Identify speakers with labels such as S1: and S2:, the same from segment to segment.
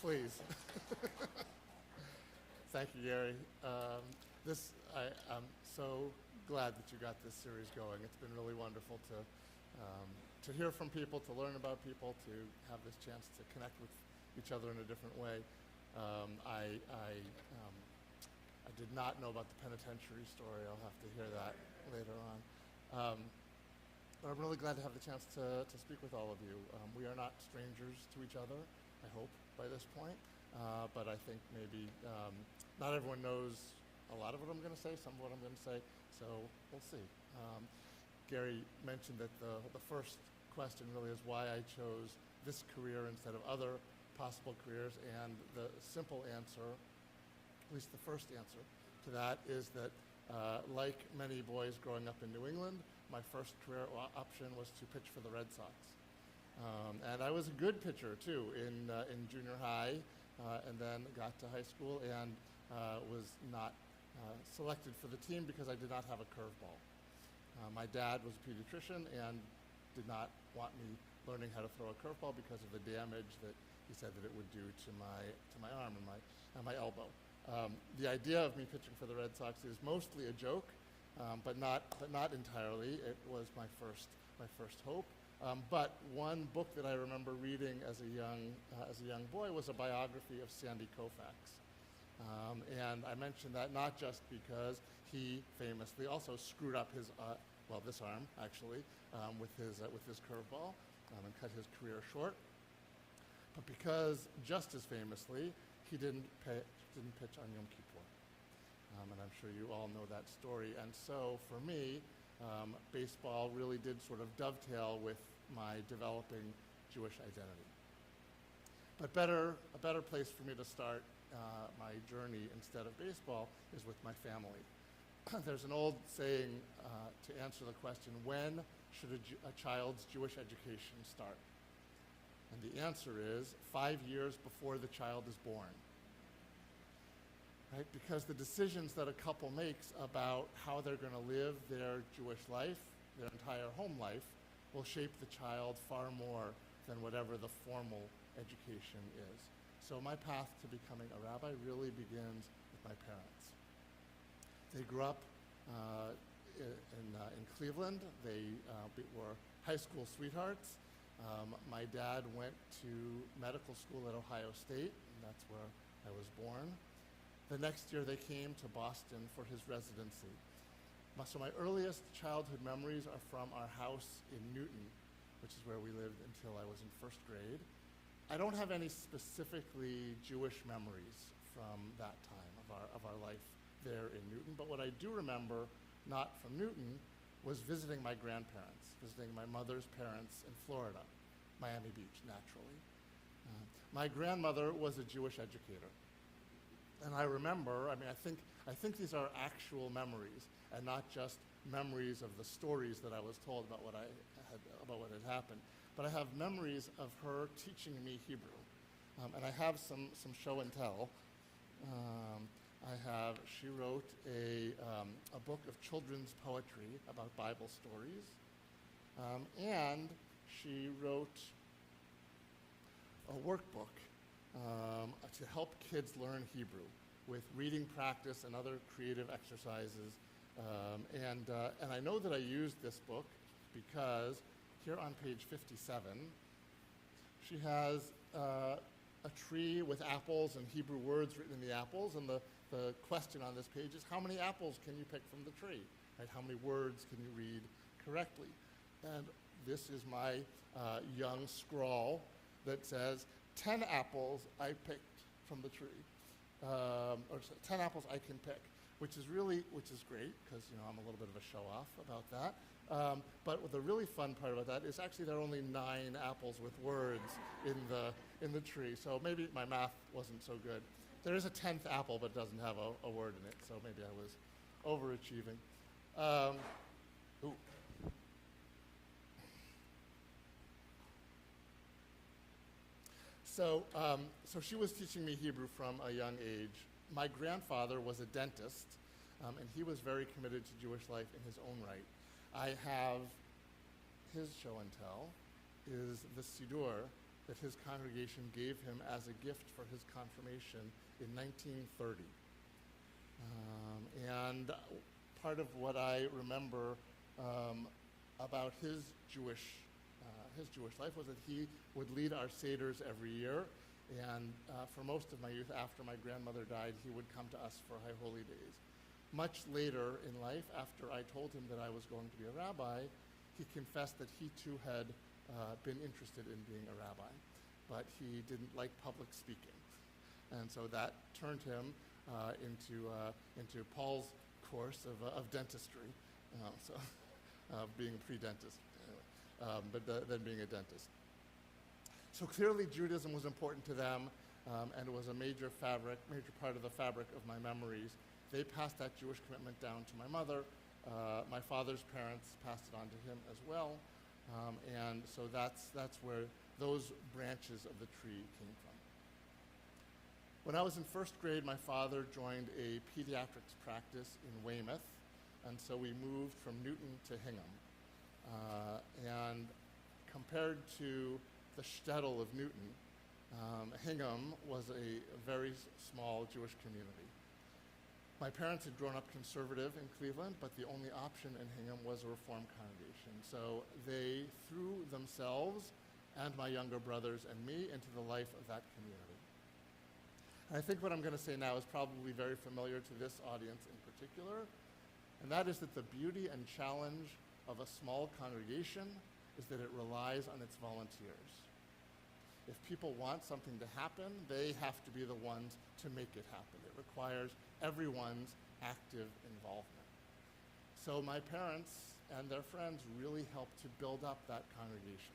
S1: Please. Thank you, Gary. I'm so glad that you got this series going. It's been really wonderful to hear from people, to learn about people, to have this chance to connect with each other in a different way. I did not know about the penitentiary story. I'll have to hear that later on. But I'm really glad to have the chance to speak with all of you. We are not strangers to each other, I hope, by this point. But I think maybe not everyone knows a lot of what I'm going to say, some of what I'm going to say, so we'll see. Gary mentioned that the first question really is why I chose this career instead of other possible careers, and the simple answer, at least the first answer to that, is that like many boys growing up in New England, my first career option was to pitch for the Red Sox. And I was a good pitcher, too, in junior high, and then got to high school and was not selected for the team because I did not have a curveball. My dad was a pediatrician and did not want me learning how to throw a curveball because of the damage that he said that it would do to my arm and my elbow. The idea of me pitching for the Red Sox is mostly a joke, but not entirely. It was my first hope. But one book that I remember reading as a young boy was a biography of Sandy Koufax. And I mention that not just because he famously also screwed up his, this arm actually, with his curveball and cut his career short, but because just as famously he didn't pitch on Yom Kippur. And I'm sure you all know that story. And so for me, baseball really did sort of dovetail with my developing Jewish identity. But a better place for me to start my journey instead of baseball is with my family. There's an old saying to answer the question, when should a child's Jewish education start? And the answer is 5 years before the child is born. Right? Because the decisions that a couple makes about how they're going to live their Jewish life, their entire home life, will shape the child far more than whatever the formal education is. So my path to becoming a rabbi really begins with my parents. They grew up in Cleveland. They were high school sweethearts. My dad went to medical school at Ohio State, and that's where I was born. The next year they came to Boston for his residency. So my earliest childhood memories are from our house in Newton, which is where we lived until I was in first grade. I don't have any specifically Jewish memories from that time of our life there in Newton, but what I do remember, not from Newton, was visiting my grandparents, visiting my mother's parents in Florida, Miami Beach, naturally. My grandmother was a Jewish educator. And I remember, I think these are actual memories and not just memories of the stories that I was told about what had happened. But I have memories of her teaching me Hebrew. And I have some show and tell. She wrote a book of children's poetry about Bible stories. And she wrote a workbook to help kids learn Hebrew with reading practice and other creative exercises. And I know that I used this book because here on page 57, she has a tree with apples and Hebrew words written in the apples, and the question on this page is, how many apples can you pick from the tree? Right? How many words can you read correctly? And this is my young scrawl that says, 10 apples I picked from the tree, or 10 apples I can pick, which is great, because I'm a little bit of a show-off about that. But the really fun part about that is actually there are only 9 apples with words in the tree, so maybe my math wasn't so good. There is a 10th apple, but it doesn't have a word in it, so maybe I was overachieving. Ooh. So she was teaching me Hebrew from a young age. My grandfather was a dentist, and he was very committed to Jewish life in his own right. I have his show and tell is the Siddur that his congregation gave him as a gift for his confirmation in 1930. And part of what I remember about his Jewish life was that he would lead our Seders every year, and for most of my youth, after my grandmother died, he would come to us for High Holy Days. Much later in life, after I told him that I was going to be a rabbi, he confessed that he too had been interested in being a rabbi, but he didn't like public speaking. And so that turned him into Paul's course of dentistry, being a pre-dentist, anyway, but then being a dentist. So clearly Judaism was important to them, and it was a major part of the fabric of my memories. They passed that Jewish commitment down to my mother. My father's parents passed it on to him as well, and so that's where those branches of the tree came from. When I was in first grade, my father joined a pediatrics practice in Weymouth, and so we moved from Newton to Hingham. And compared to the shtetl of Newton, Hingham was a very small Jewish community. My parents had grown up conservative in Cleveland, but the only option in Hingham was a Reformed congregation. So they threw themselves and my younger brothers and me into the life of that community. And I think what I'm going to say now is probably very familiar to this audience in particular, and that is that the beauty and challenge of a small congregation is that it relies on its volunteers. If people want something to happen, they have to be the ones to make it happen. It requires everyone's active involvement. So my parents and their friends really helped to build up that congregation.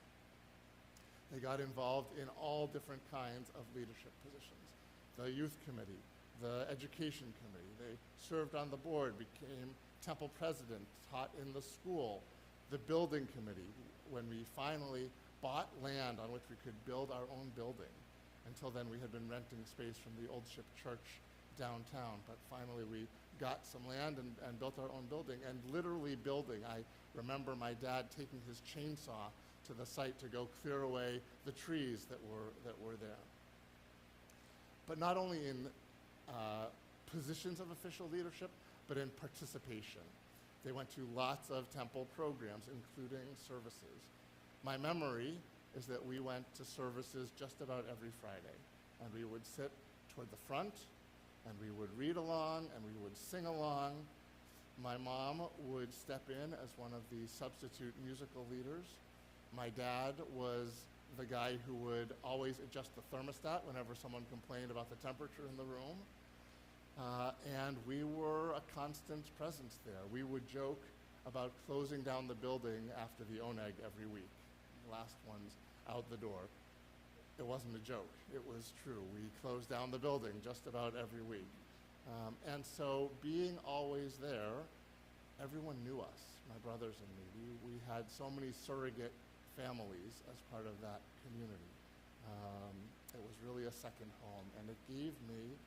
S1: They got involved in all different kinds of leadership positions. The youth committee, the education committee. They served on the board, became temple president, taught in the school. The building committee, when we finally bought land on which we could build our own building. Until then, we had been renting space from the Old Ship Church downtown, but finally we got some land and built our own building, and literally building. I remember my dad taking his chainsaw to the site to go clear away the trees that were there. But not only in positions of official leadership, but in participation. They went to lots of temple programs, including services. My memory is that we went to services just about every Friday, and we would sit toward the front, and we would read along, and we would sing along. My mom would step in as one of the substitute musical leaders. My dad was the guy who would always adjust the thermostat whenever someone complained about the temperature in the room. And we were a constant presence there. We would joke about closing down the building after the oneg every week. The last ones out the door. It wasn't a joke. It was true. We closed down the building just about every week. And so being always there, everyone knew us, my brothers and me. We had so many surrogate families as part of that community. It was really a second home, and it gave me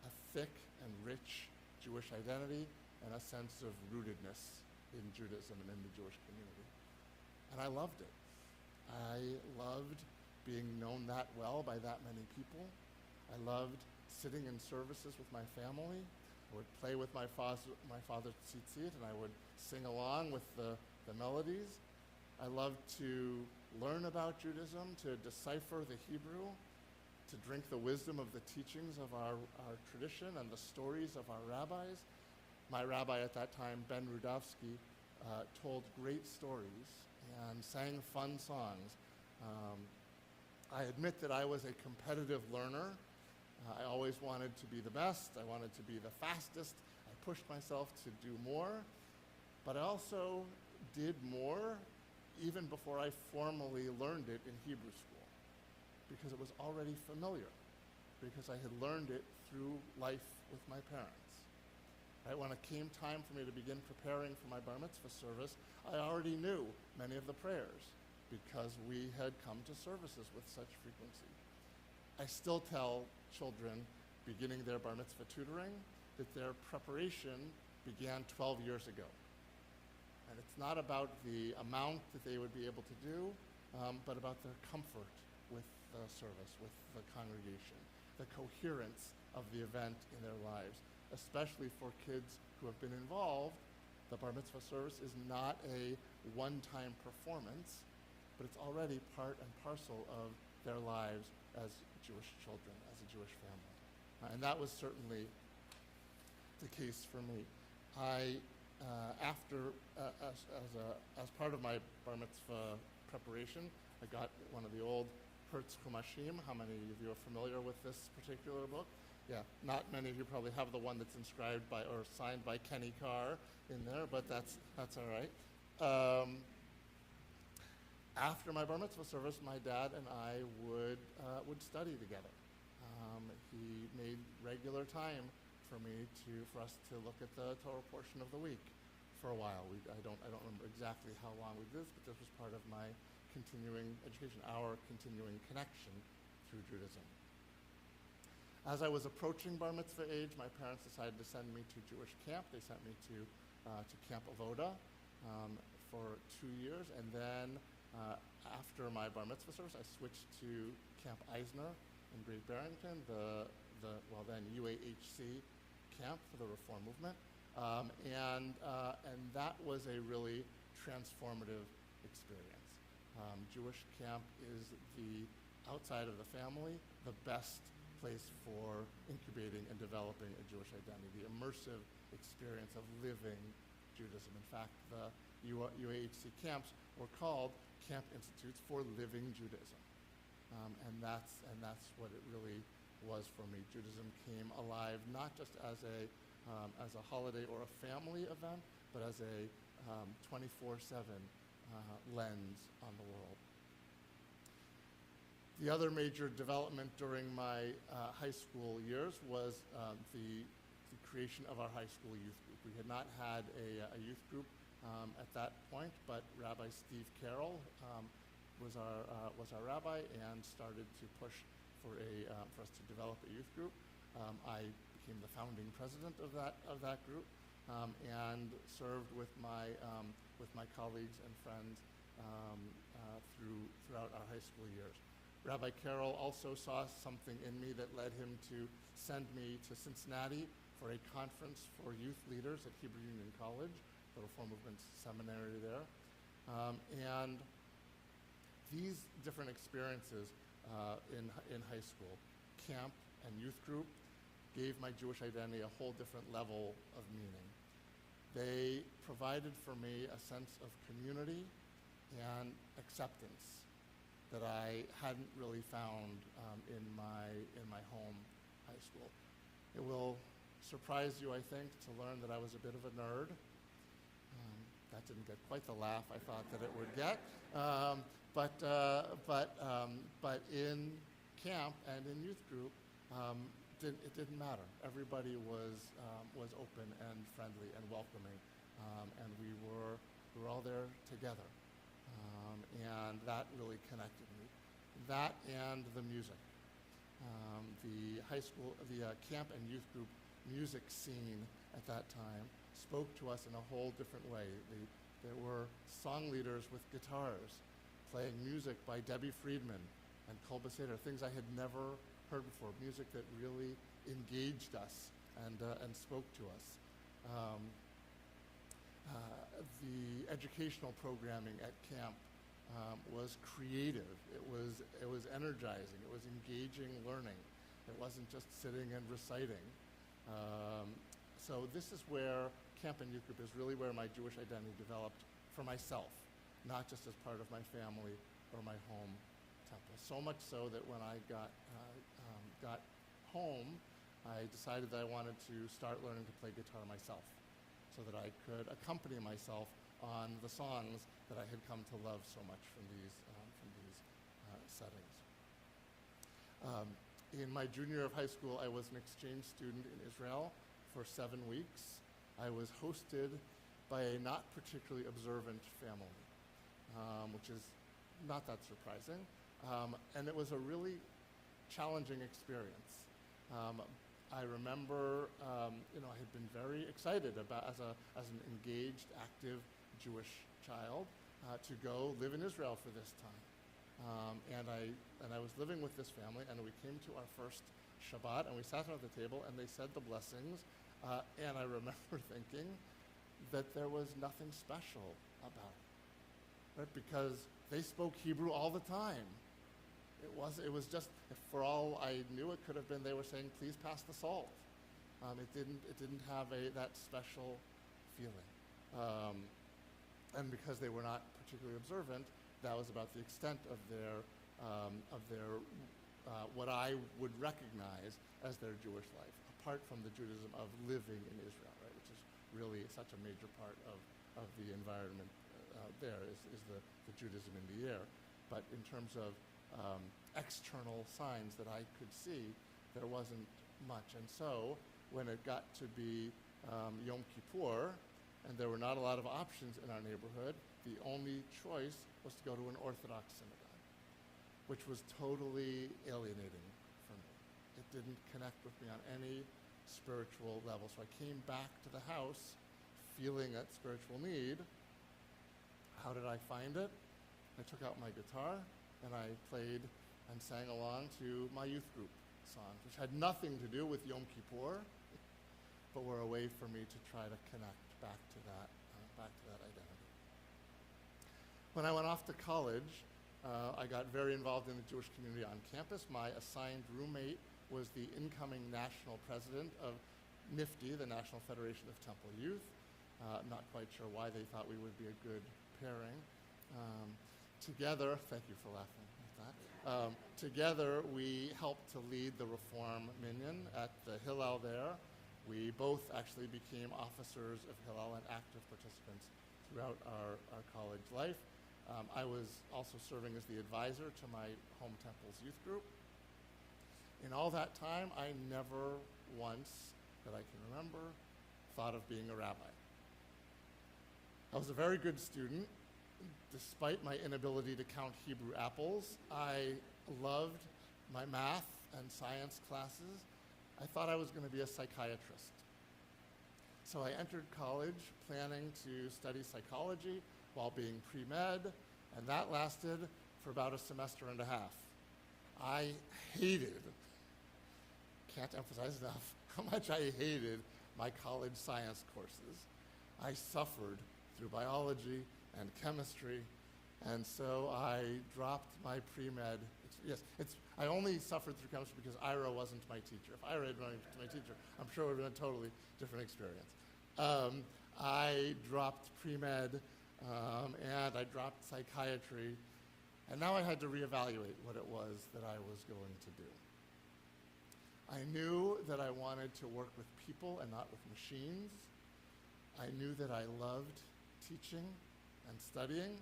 S1: a thick and rich Jewish identity and a sense of rootedness in Judaism and in the Jewish community. And I loved it. I loved being known that well by that many people. I loved sitting in services with my family. I would play with my father's tzitzit, and I would sing along with the melodies. I loved to learn about Judaism, to decipher the Hebrew, to drink the wisdom of the teachings of our tradition and the stories of our rabbis. My rabbi at that time, Ben Rudovsky, told great stories and sang fun songs. I admit that I was a competitive learner. I always wanted to be the best. I wanted to be the fastest. I pushed myself to do more. But I also did more even before I formally learned it in Hebrew school, because it was already familiar, because I had learned it through life with my parents. Right? When it came time for me to begin preparing for my bar mitzvah service, I already knew many of the prayers because we had come to services with such frequency. I still tell children beginning their bar mitzvah tutoring that their preparation began 12 years ago. And it's not about the amount that they would be able to do, but about their comfort with the service, with the congregation, the coherence of the event in their lives, especially for kids who have been involved. The bar mitzvah service is not a one-time performance, but it's already part and parcel of their lives as Jewish children, as a Jewish family. And that was certainly the case for me. As part of my bar mitzvah preparation, I got one of the old Hertz Chumashim. How many of you are familiar with this particular book? Yeah, not many of you probably have the one that's inscribed by or signed by Kenny Carr in there, but that's all right. After my bar mitzvah service, my dad and I would study together. He made regular time for us to look at the Torah portion of the week for a while. I don't remember exactly how long we did this, but this was part of my continuing education, our continuing connection through Judaism. As I was approaching bar mitzvah age, my parents decided to send me to Jewish camp. They sent me to Camp Avoda for 2 years, and then after my bar mitzvah service, I switched to Camp Eisner in Great Barrington, the then UAHC camp for the Reform movement, and that was a really transformative experience. Jewish camp is outside of the family, the best place for incubating and developing a Jewish identity, the immersive experience of living Judaism. In fact, the UAHC camps were called Camp Institutes for Living Judaism. And that's what it really was for me. Judaism came alive not just as a holiday or a family event, but as a 24/7 lens on the world. The other major development during my high school years was the creation of our high school youth group. We had not had a youth group at that point, but Rabbi Steve Carroll was our rabbi and started to push for us to develop a youth group. I became the founding president of that group and served with my colleagues and friends throughout our high school years. Rabbi Carroll also saw something in me that led him to send me to Cincinnati for a conference for youth leaders at Hebrew Union College, the Reform Movement's seminary there. And these different experiences in high school, camp and youth group, gave my Jewish identity a whole different level of meaning. They provided for me a sense of community and acceptance that I hadn't really found in my home high school. It will surprise you, I think, to learn that I was a bit of a nerd. That didn't get quite the laugh I thought that it would get. But in camp and in youth group, it didn't matter. Everybody was open and friendly and welcoming, and we were all there together. And that really connected me. That and the music. The high school, the camp and youth group music scene at that time spoke to us in a whole different way. There were song leaders with guitars playing music by Debbie Friedman and Kolbe Seder, things I had never heard before, music that really engaged us and spoke to us. The educational programming at camp was creative. It was energizing. It was engaging learning. It wasn't just sitting and reciting. So this is where camp and youth group is really where my Jewish identity developed for myself, not just as part of my family or my home temple. So much so that when I got home, I decided that I wanted to start learning to play guitar myself, so that I could accompany myself on the songs that I had come to love so much from these settings. In my junior year of high school, I was an exchange student in Israel for 7 weeks. I was hosted by a not particularly observant family, which is not that surprising. And it was a really challenging experience. I remember, I had been very excited about, as an engaged, active Jewish child, to go live in Israel for this time. And I was living with this family, and we came to our first Shabbat, and we sat down at the table, and they said the blessings, and I remember thinking that there was nothing special about it, right? Because they spoke Hebrew all the time. It was just, for all I knew, it could have been they were saying, please pass the salt. It didn't have that special feeling. And because they were not particularly observant, that was about the extent of their what I would recognize as their Jewish life, apart from the Judaism of living in Israel, right, which is really such a major part of the environment there is the Judaism in the air. But in terms of external signs that I could see, there wasn't much. And so when it got to be Yom Kippur, and there were not a lot of options in our neighborhood, the only choice was to go to an Orthodox synagogue, which was totally alienating for me. It didn't connect with me on any spiritual level. So I came back to the house feeling that spiritual need. How did I find it? I took out my guitar and I played and sang along to my youth group songs, which had nothing to do with Yom Kippur, but were a way for me to try to connect back to that identity. When I went off to college, I got very involved in the Jewish community on campus. My assigned roommate was the incoming national president of NIFTY, the National Federation of Temple Youth. Not quite sure why they thought we would be a good pairing. Together, thank you for laughing at that. Together, we helped to lead the Reform Minyan at the Hillel there. We both actually became officers of Hillel and active participants throughout our college life. I was also serving as the advisor to my home temple's youth group. In all that time, I never once, that I can remember, thought of being a rabbi. I was a very good student. Despite my inability to count Hebrew apples, I loved my math and science classes. I thought I was going to be a psychiatrist. So I entered college planning to study psychology while being pre-med, and that lasted for about a semester and a half. I hated, can't emphasize enough, how much I hated my college science courses. I suffered through biology and chemistry, and so I dropped my pre-med. I only suffered through chemistry because Ira wasn't my teacher. If Ira had been my teacher, I'm sure it would have been a totally different experience. I dropped pre-med, and I dropped psychiatry, and now I had to reevaluate what it was that I was going to do. I knew that I wanted to work with people and not with machines. I knew that I loved teaching and studying.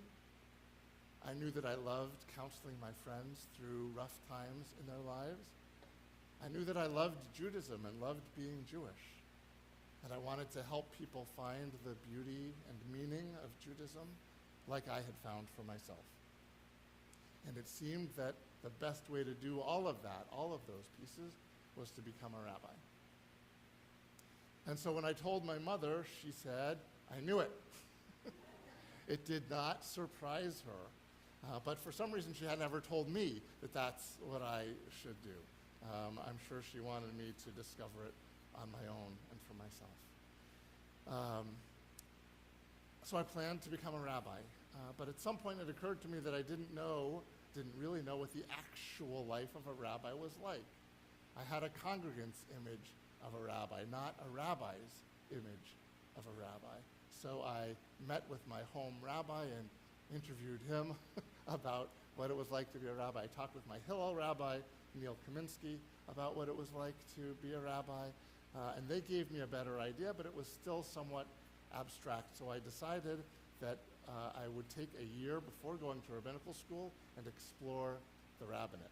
S1: I knew that I loved counseling my friends through rough times in their lives. I knew that I loved Judaism and loved being Jewish. And I wanted to help people find the beauty and meaning of Judaism like I had found for myself. And it seemed that the best way to do all of that, all of those pieces, was to become a rabbi. And so when I told my mother, she said, I knew it. It did not surprise her. But for some reason, she had never told me that that's what I should do. I'm sure she wanted me to discover it on my own and for myself. So I planned to become a rabbi. But at some point, it occurred to me that I didn't really know what the actual life of a rabbi was like. I had a congregant's image of a rabbi, not a rabbi's image of a rabbi. So I met with my home rabbi and interviewed him about what it was like to be a rabbi. I talked with my Hillel rabbi, Neil Kaminsky, about what it was like to be a rabbi. And they gave me a better idea, but it was still somewhat abstract. So I decided that I would take a year before going to rabbinical school and explore the rabbinate.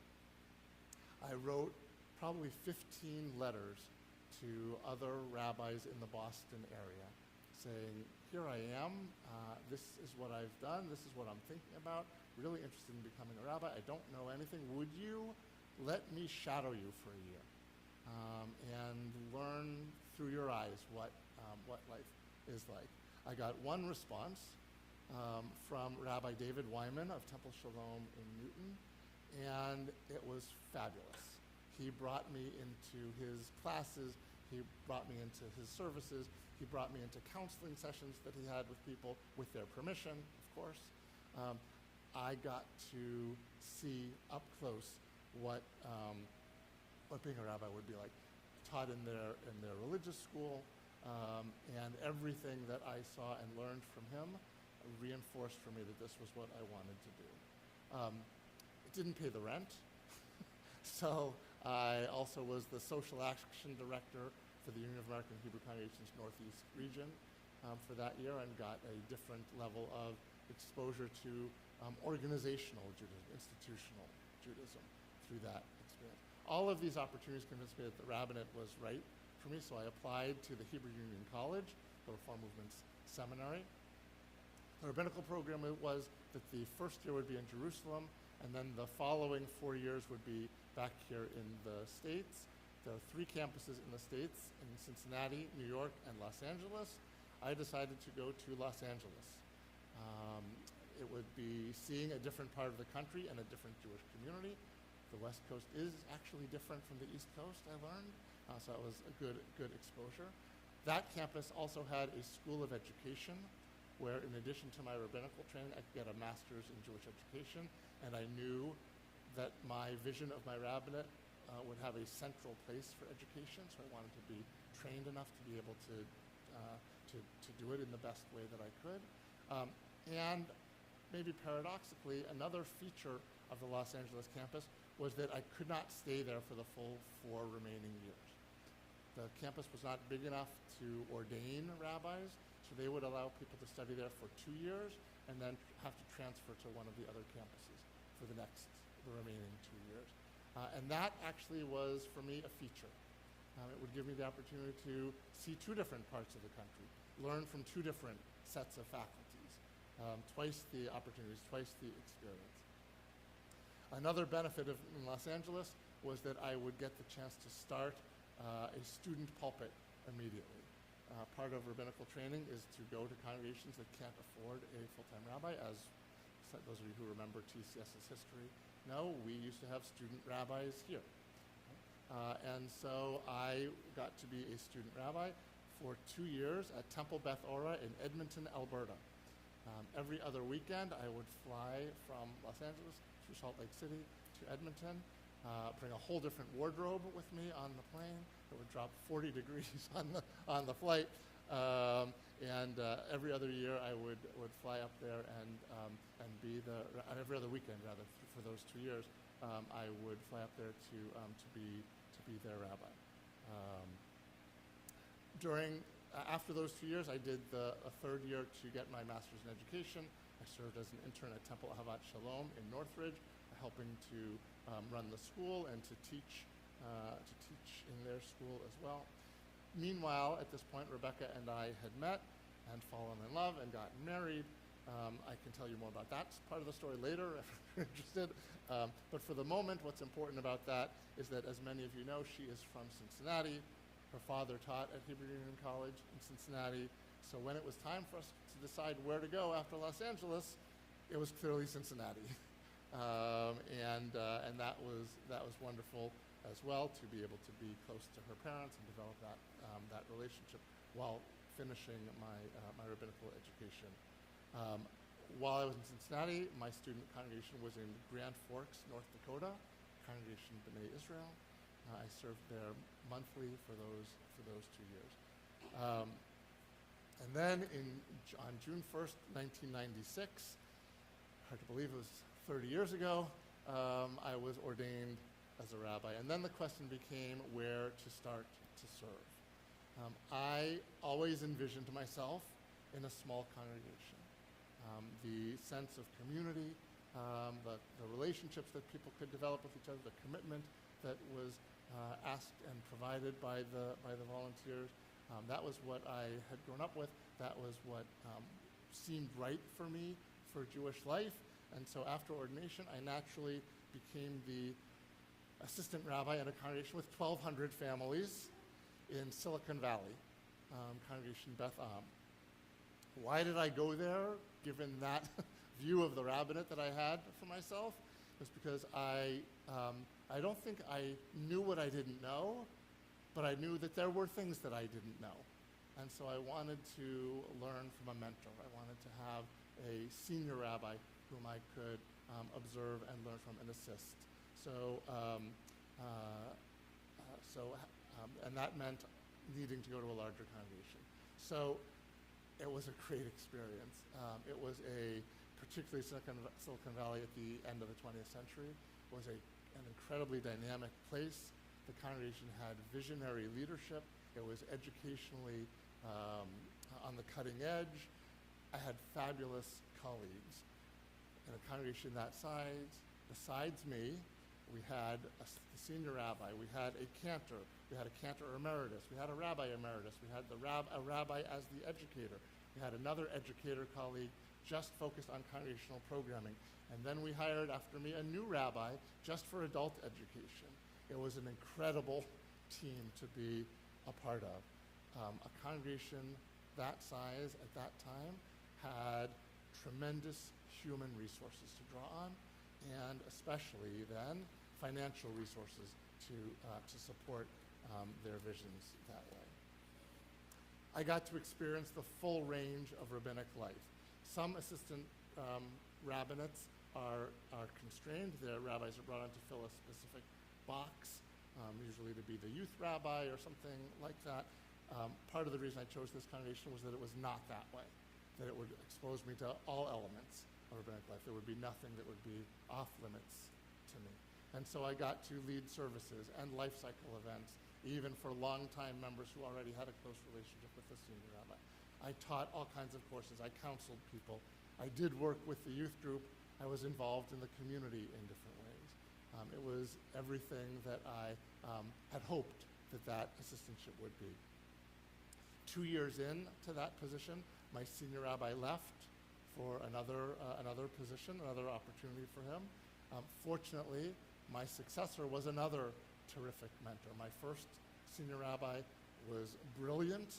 S1: I wrote probably 15 letters to other rabbis in the Boston area saying, here I am, this is what I've done, this is what I'm thinking about, really interested in becoming a rabbi, I don't know anything, would you let me shadow you for a year and learn through your eyes what life is like? I got one response, from Rabbi David Wyman of Temple Shalom in Newton, and it was fabulous. He brought me into his classes, he brought me into his services, he brought me into counseling sessions that he had with people with their permission, of course. I got to see up close what being a rabbi would be like, taught in their religious school, and everything that I saw and learned from him reinforced for me that this was what I wanted to do. It didn't pay the rent, so I also was the social action director for the Union of American Hebrew Congregations Northeast region for that year, and got a different level of exposure to organizational Judaism, institutional Judaism through that experience. All of these opportunities convinced me that the rabbinate was right for me, so I applied to the Hebrew Union College, the Reform Movement's seminary. The rabbinical program was that the first year would be in Jerusalem, and then the following 4 years would be back here in the States. There are 3 campuses in the States, in Cincinnati, New York, and Los Angeles. I decided to go to Los Angeles. It would be seeing a different part of the country and a different Jewish community. The West Coast is actually different from the East Coast, I learned, so it was a good exposure. That campus also had a school of education, where in addition to my rabbinical training, I could get a master's in Jewish education, and I knew that my vision of my rabbinate would have a central place for education, so I wanted to be trained enough to be able to do it in the best way that I could. And maybe paradoxically, another feature of the Los Angeles campus was that I could not stay there for the full 4 remaining years. The campus was not big enough to ordain rabbis, so they would allow people to study there for 2 years and then have to transfer to one of the other campuses for the remaining 2 years. And that actually was, for me, a feature. It would give me the opportunity to see 2 different parts of the country, learn from 2 different sets of faculties, twice the opportunities, twice the experience. Another benefit in Los Angeles was that I would get the chance to start a student pulpit immediately. Part of rabbinical training is to go to congregations that can't afford a full-time rabbi, as those of you who remember TCS's history know, we used to have student rabbis here. And so I got to be a student rabbi for 2 years at Temple Beth Ora in Edmonton, Alberta. Every other weekend, I would fly from Los Angeles to Salt Lake City to Edmonton, bring a whole different wardrobe with me on the plane. It would drop 40 degrees on the flight. And every other year, I would fly up there and be every other weekend, rather, for those 2 years, I would fly up there to be their rabbi. After those 2 years, I did a 3rd year to get my master's in education. I served as an intern at Temple Ahavat Shalom in Northridge, helping to run the school and to teach in their school as well. Meanwhile, at this point, Rebecca and I had met and fallen in love and gotten married. I can tell you more about that part of the story later if you're interested. But for the moment, what's important about that is that, as many of you know, she is from Cincinnati. Her father taught at Hebrew Union College in Cincinnati. So when it was time for us to decide where to go after Los Angeles, it was clearly Cincinnati. And that was wonderful as well, to be able to be close to her parents and develop that relationship while finishing my rabbinical education. While I was in Cincinnati, my student congregation was in Grand Forks, North Dakota, Congregation B'nai Israel. I served there monthly for those 2 years. And then on June 1st, 1996, hard to believe it was 30 years ago, I was ordained as a rabbi. And then the question became where to start to serve. I always envisioned myself in a small congregation. The sense of community, the relationships that people could develop with each other, the commitment that was asked and provided by the volunteers. That was what I had grown up with. That was what seemed right for me for Jewish life. And so after ordination, I naturally became the assistant rabbi in a congregation with 1,200 families in Silicon Valley, Congregation Beth Am. Why did I go there, given that view of the rabbinate that I had for myself? It's because I don't think I knew what I didn't know, but I knew that there were things that I didn't know. And so I wanted to learn from a mentor. I wanted to have a senior rabbi whom I could observe and learn from and assist. And that meant needing to go to a larger congregation. So it was a great experience. It was particularly Silicon Valley at the end of the 20th century, was an incredibly dynamic place. The congregation had visionary leadership. It was educationally on the cutting edge. I had fabulous colleagues. In a congregation that size, besides me, we had a senior rabbi, we had a cantor, we had a cantor emeritus, we had a rabbi emeritus, we had a rabbi as the educator, we had another educator colleague just focused on congregational programming. And then we hired, after me, a new rabbi just for adult education. It was an incredible team to be a part of. A congregation that size at that time had tremendous human resources to draw on, and especially then, financial resources to support their visions that way. I got to experience the full range of rabbinic life. Some assistant rabbinates are constrained. Their rabbis are brought in to fill a specific box, usually to be the youth rabbi or something like that. Part of the reason I chose this congregation was that it was not that way, that it would expose me to all elements of rabbinic life. There would be nothing that would be off limits to me. And so I got to lead services and life cycle events, even for longtime members who already had a close relationship with the senior rabbi. I taught all kinds of courses. I counseled people. I did work with the youth group. I was involved in the community in different ways. It was everything that I had hoped that assistantship would be. 2 years into that position, my senior rabbi left for another position, another opportunity for him. Fortunately, my successor was another terrific mentor. My first senior rabbi was brilliant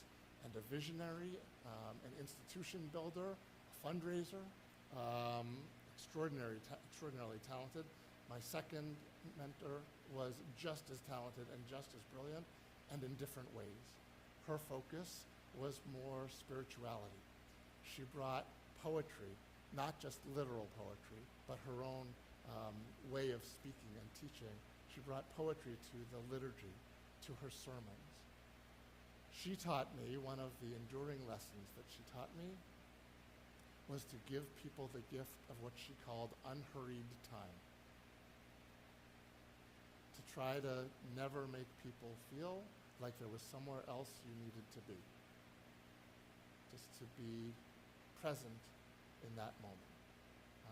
S1: and a visionary, an institution builder, a fundraiser, extraordinarily talented. My second mentor was just as talented and just as brilliant, and in different ways. Her focus was more spirituality. She brought poetry, not just literal poetry, but her own way of speaking and teaching. She brought poetry to the liturgy, to her sermons. She taught me, one of the enduring lessons that she taught me was to give people the gift of what she called unhurried time. To try to never make people feel like there was somewhere else you needed to be. Just to be present in that moment.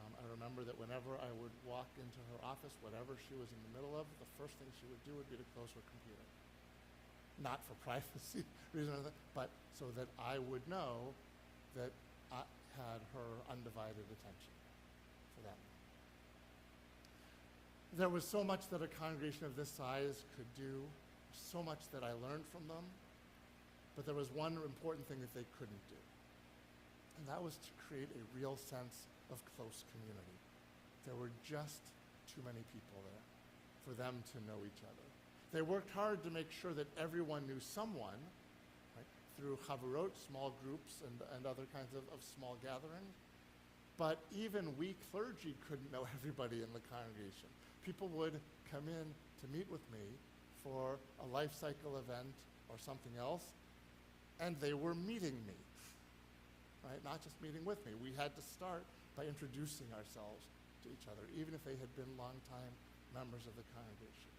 S1: I remember that whenever I would walk into her office, whatever she was in the middle of, the first thing she would do would be to close her computer. Not for privacy reasons, but so that I would know that I had her undivided attention for that. There was so much that a congregation of this size could do, so much that I learned from them, but there was one important thing that they couldn't do, and that was to create a real sense of close community. There were just too many people there for them to know each other. They worked hard to make sure that everyone knew someone, right, through chavarot, small groups, and other kinds of small gatherings. But even we clergy couldn't know everybody in the congregation. People would come in to meet with me for a life cycle event or something else, and they were meeting me, right? Not just meeting with me. We had to start by introducing ourselves to each other, even if they had been longtime members of the congregation.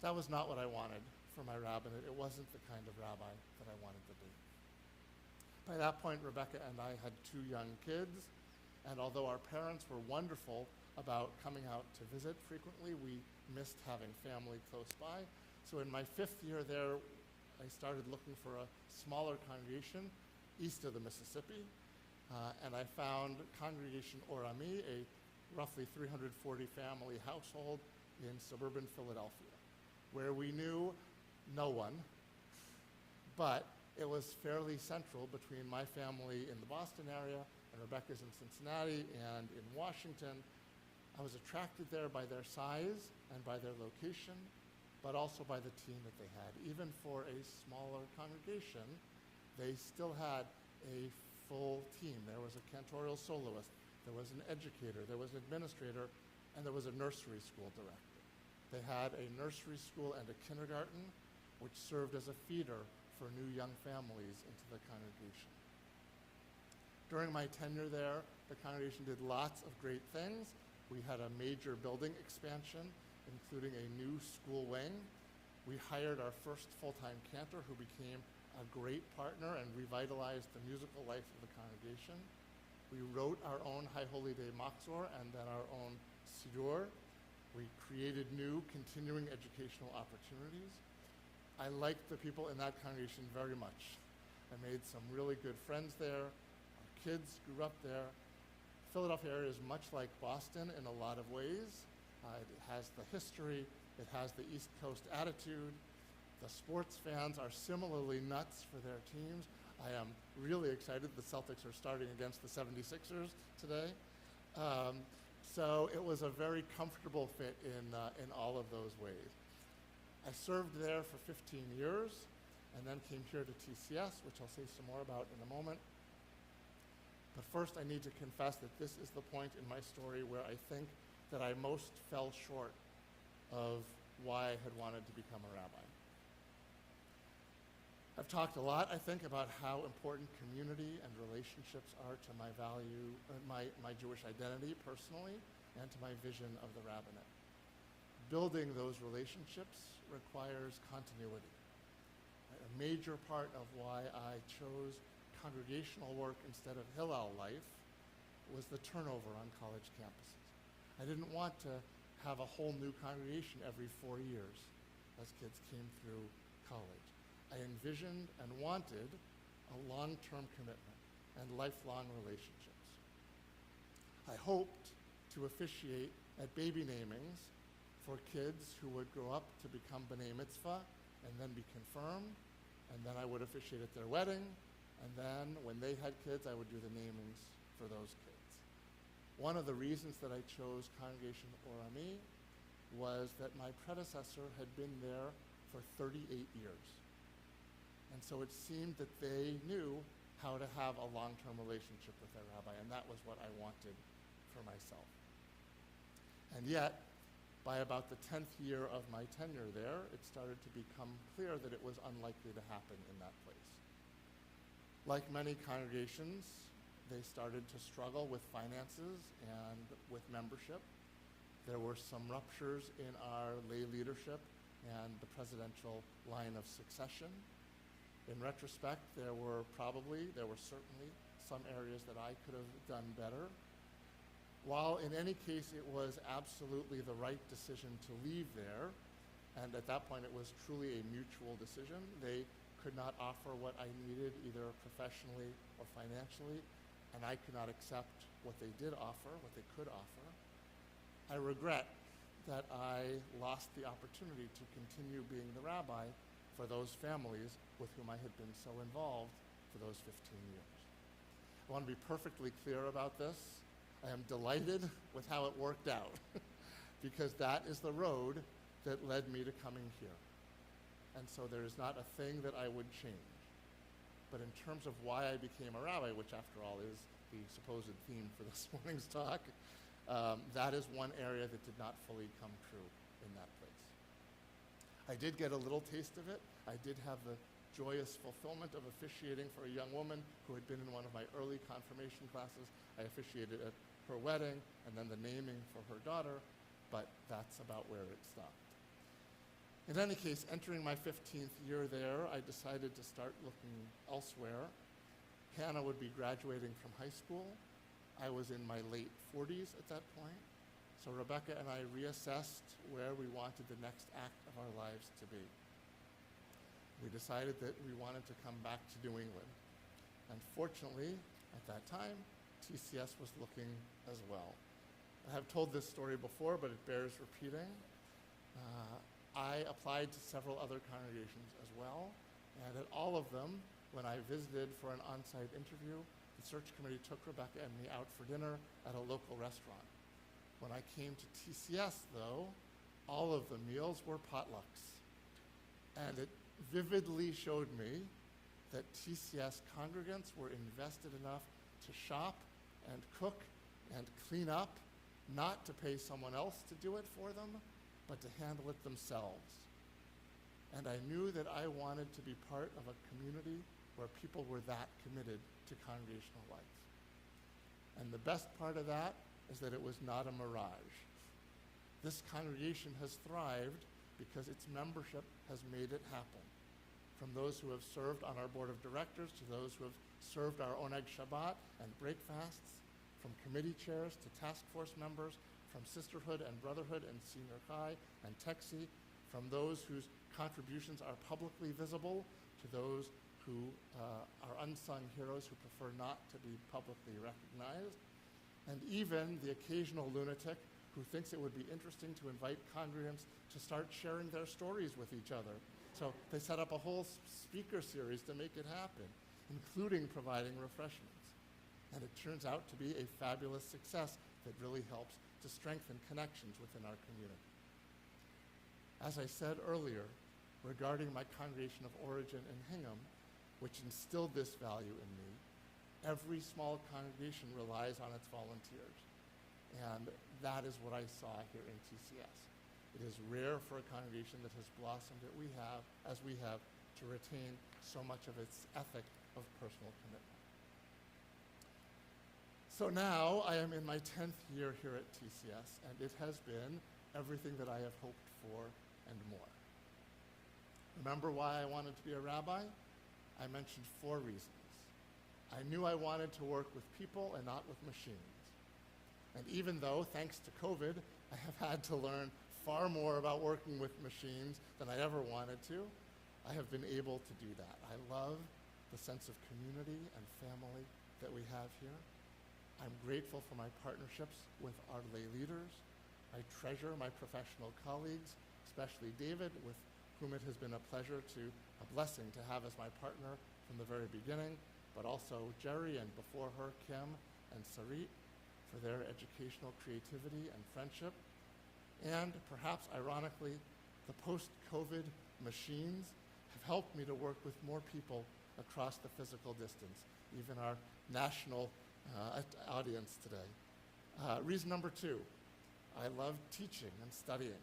S1: That was not what I wanted for my rabbinate. It wasn't the kind of rabbi that I wanted to be. By that point, Rebecca and I had 2 young kids, and although our parents were wonderful about coming out to visit frequently, we missed having family close by. So in my 5th year there, I started looking for a smaller congregation east of the Mississippi, and I found Congregation Orami, a roughly 340 family household in suburban Philadelphia, where we knew no one, but it was fairly central between my family in the Boston area and Rebecca's in Cincinnati and in Washington. I was attracted there by their size and by their location, but also by the team that they had. Even for a smaller congregation, they still had a full team. There was a cantorial soloist, there was an educator, there was an administrator, and there was a nursery school director. They had a nursery school and a kindergarten, which served as a feeder for new young families into the congregation. During my tenure there, the congregation did lots of great things. We had a major building expansion, including a new school wing. We hired our first full-time cantor, who became a great partner and revitalized the musical life of the congregation. We wrote our own High Holy Day Machzor and then our own Siddur. We created new continuing educational opportunities. I liked the people in that congregation very much. I made some really good friends there. Our kids grew up there. Philadelphia area is much like Boston in a lot of ways. It has the history, it has the East Coast attitude. The sports fans are similarly nuts for their teams. I am really excited the Celtics are starting against the 76ers today. So it was a very comfortable fit in all of those ways. I served there for 15 years and then came here to TCS, which I'll say some more about in a moment. But first I need to confess that this is the point in my story where I think that I most fell short of why I had wanted to become a rabbi. I've talked a lot, I think, about how important community and relationships are to my value, my Jewish identity personally, and to my vision of the rabbinate. Building those relationships requires continuity. A major part of why I chose congregational work instead of Hillel life was the turnover on college campuses. I didn't want to have a whole new congregation every 4 years as kids came through college. I envisioned and wanted a long-term commitment and lifelong relationships. I hoped to officiate at baby namings for kids who would grow up to become B'nai Mitzvah and then be confirmed, and then I would officiate at their wedding, and then when they had kids, I would do the namings for those kids. One of the reasons that I chose Congregation Orami was that my predecessor had been there for 38 years. And so it seemed that they knew how to have a long-term relationship with their rabbi, and that was what I wanted for myself. And yet, by about the 10th year of my tenure there, it started to become clear that it was unlikely to happen in that place. Like many congregations, they started to struggle with finances and with membership. There were some ruptures in our lay leadership and the presidential line of succession. In retrospect, there were certainly some areas that I could have done better. While in any case it was absolutely the right decision to leave there, and at that point it was truly a mutual decision, they could not offer what I needed either professionally or financially, and I could not accept what they did offer, what they could offer. I regret that I lost the opportunity to continue being the rabbi for those families with whom I had been so involved for those 15 years. I want to be perfectly clear about this. I am delighted with how it worked out because that is the road that led me to coming here. And so there is not a thing that I would change. But in terms of why I became a rabbi, which after all is the supposed theme for this morning's talk, that is one area that did not fully come true in that place. I did get a little taste of it. I did have the joyous fulfillment of officiating for a young woman who had been in one of my early confirmation classes. I officiated at her wedding and then the naming for her daughter, but that's about where it stopped. In any case, entering my 15th year there, I decided to start looking elsewhere. Hannah would be graduating from high school. I was in my late 40s at that point. So Rebecca and I reassessed where we wanted the next act of our lives to be. We decided that we wanted to come back to New England. And fortunately, at that time, TCS was looking as well. I have told this story before, but it bears repeating. I applied to several other congregations as well, and at all of them, when I visited for an on-site interview, the search committee took Rebecca and me out for dinner at a local restaurant. When I came to TCS, though, all of the meals were potlucks. And it vividly showed me that TCS congregants were invested enough to shop and cook and clean up, not to pay someone else to do it for them, but to handle it themselves. And I knew that I wanted to be part of a community where people were that committed to congregational life. And the best part of that is that it was not a mirage. This congregation has thrived because its membership has made it happen. From those who have served on our board of directors to those who have served our Oneg Shabbat and breakfasts, from committee chairs to task force members, from sisterhood and brotherhood and senior Chai and Texi, from those whose contributions are publicly visible to those who are unsung heroes who prefer not to be publicly recognized, and even the occasional lunatic who thinks it would be interesting to invite congregants to start sharing their stories with each other. So they set up a whole speaker series to make it happen, including providing refreshments. And it turns out to be a fabulous success that really helps to strengthen connections within our community. As I said earlier, regarding my congregation of origin in Hingham, which instilled this value in me, every small congregation relies on its volunteers. And that is what I saw here in TCS. It is rare for a congregation that has blossomed as we have, to retain so much of its ethic of personal commitment. So now I am in my 10th year here at TCS, and it has been everything that I have hoped for and more. Remember why I wanted to be a rabbi? I mentioned 4 reasons. I knew I wanted to work with people and not with machines. And even though, thanks to COVID, I have had to learn far more about working with machines than I ever wanted to, I have been able to do that. I love the sense of community and family that we have here. I'm grateful for my partnerships with our lay leaders. I treasure my professional colleagues, especially David, with whom it has been a pleasure a blessing to have as my partner from the very beginning, but also Jerry, and before her, Kim and Sarit, for their educational creativity and friendship. And perhaps ironically, the post-COVID machines have helped me to work with more people across the physical distance, even our national audience today. Reason number 2, I love teaching and studying.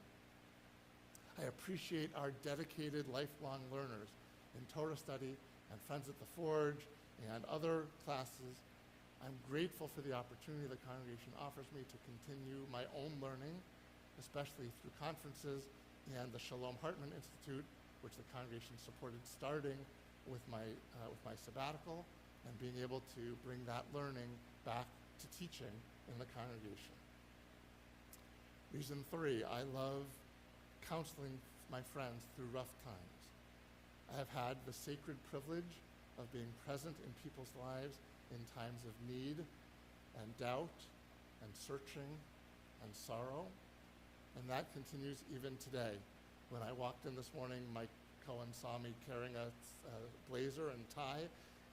S1: I appreciate our dedicated lifelong learners in Torah study and Friends at the Forge and other classes. I'm grateful for the opportunity the congregation offers me to continue my own learning, especially through conferences and the Shalom Hartman Institute, which the congregation supported starting with my sabbatical, and being able to bring that learning back to teaching in the congregation. Reason 3, I love counseling my friends through rough times. I have had the sacred privilege of being present in people's lives in times of need and doubt and searching and sorrow, and that continues even today. When I walked in this morning, Mike Cohen saw me carrying a blazer and tie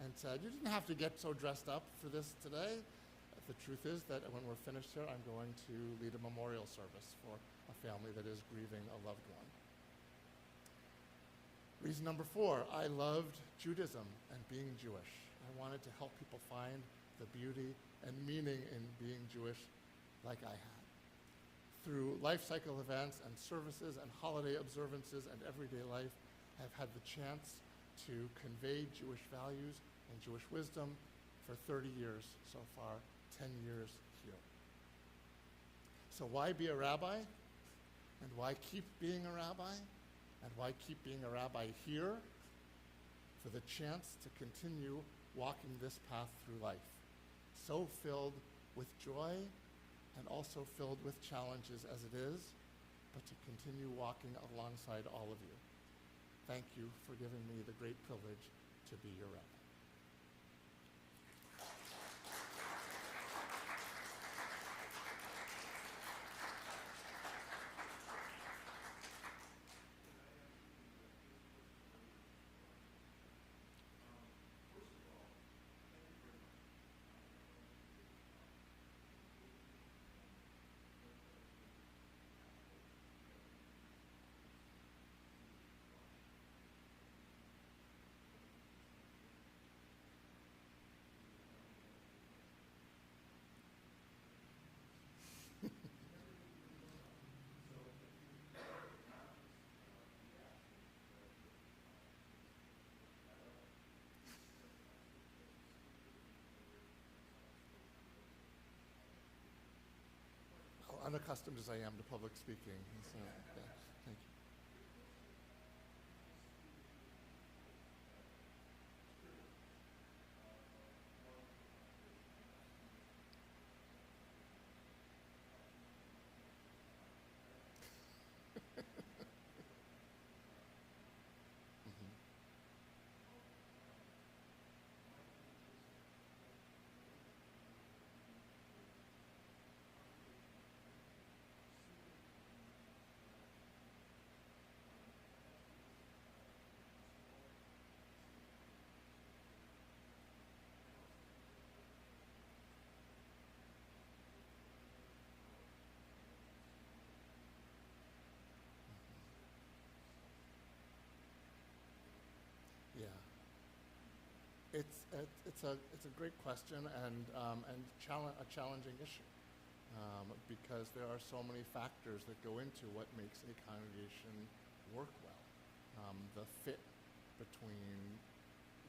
S1: and said, "You didn't have to get so dressed up for this today." The truth is that when we're finished here, I'm going to lead a memorial service for a family that is grieving a loved one. Reason number 4, I loved Judaism and being Jewish. I wanted to help people find the beauty and meaning in being Jewish like I had. Through life cycle events and services and holiday observances and everyday life, I've had the chance to convey Jewish values and Jewish wisdom for 30 years so far, 10 years here. So why be a rabbi? And why keep being a rabbi? And why keep being a rabbi here? For the chance to continue walking this path through life, so filled with joy and also filled with challenges as it is, but to continue walking alongside all of you. Thank you for giving me the great privilege to be your rabbi. unaccustomed as I am to public speaking. So, yeah, thank you. Mhm. Yeah. It's a great question and a challenging issue because there are so many factors that go into what makes a congregation work well. The fit between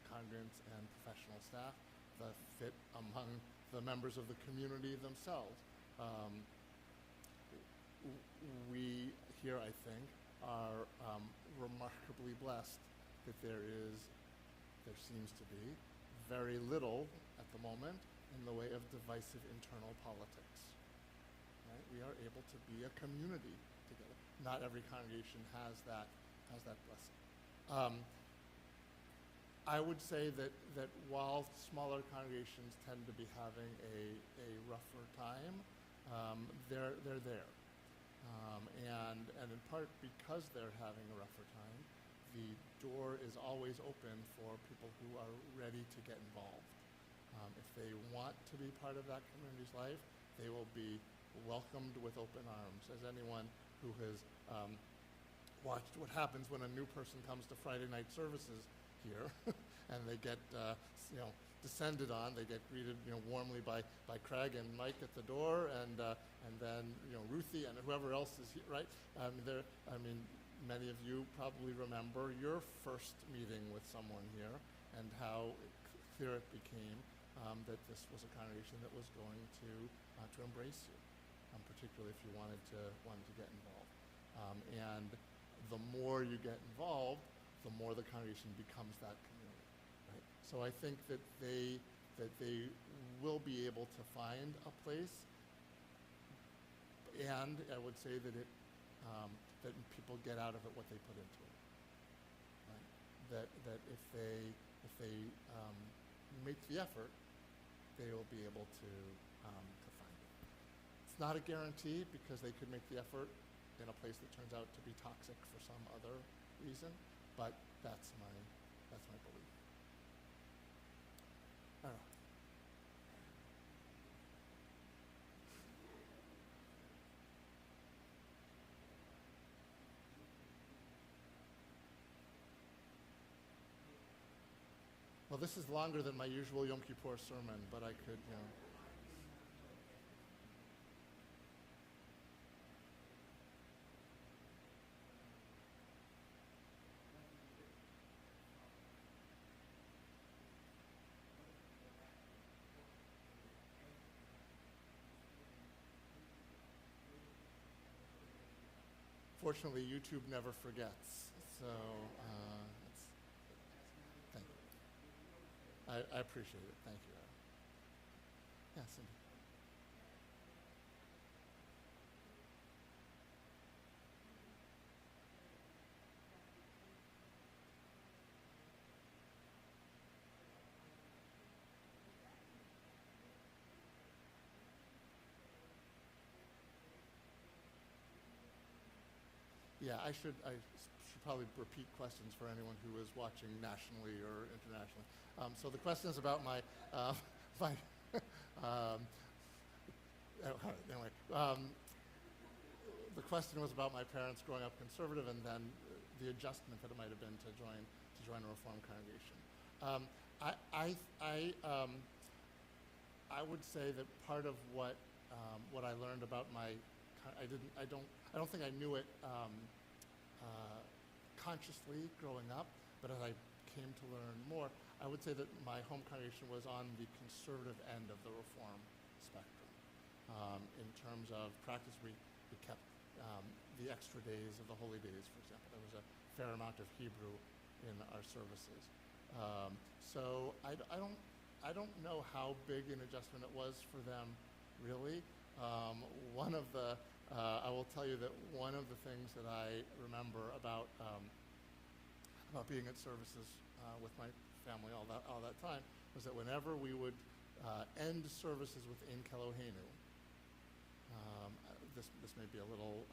S1: congregants and professional staff, the fit among the members of the community themselves. Um, we here, I think, are remarkably blessed that there seems to be very little at the moment in the way of divisive internal politics. Right? We are able to be a community together. Not every congregation has that blessing. I would say that while smaller congregations tend to be having a rougher time, they're there. And in part because they're having a rougher time, the door is always open for people who are ready to get involved. If they want to be part of that community's life, they will be welcomed with open arms. As anyone who has watched what happens when a new person comes to Friday night services here, and they get descended on, they get greeted warmly by Craig and Mike at the door, and then Ruthie and whoever else is here, right? Many of you probably remember your first meeting with someone here and how clear it became that this was a congregation that was going to embrace you, particularly if you wanted to get involved. And the more you get involved, the more the congregation becomes that community. Right? So I think that they will be able to find a place, and I would say that that people get out of it what they put into it. Right? That if they make the effort, they will be able to find it. It's not a guarantee because they could make the effort in a place that turns out to be toxic for some other reason, but that's my belief. I don't know. Well, this is longer than my usual Yom Kippur sermon, but I could, Fortunately, YouTube never forgets. So, thank you. I appreciate it. Thank you. Yeah, Cindy. Yeah, I should probably repeat questions for anyone who is watching nationally or internationally. So the question is about my my anyway. The question was about my parents growing up conservative, and then the adjustment that it might have been to join a Reform congregation. I would say that part of what I learned about I don't think I knew it consciously growing up, but as I came to learn more, I would say that my home congregation was on the conservative end of the Reform spectrum. In terms of practice, we kept the extra days of the holy days, for example. There was a fair amount of Hebrew in our services. So I don't know how big an adjustment it was for them, really. I will tell you that one of the things that I remember about being at services with my family all that time was that whenever we would end services with Ein Kelohenu, this may be a little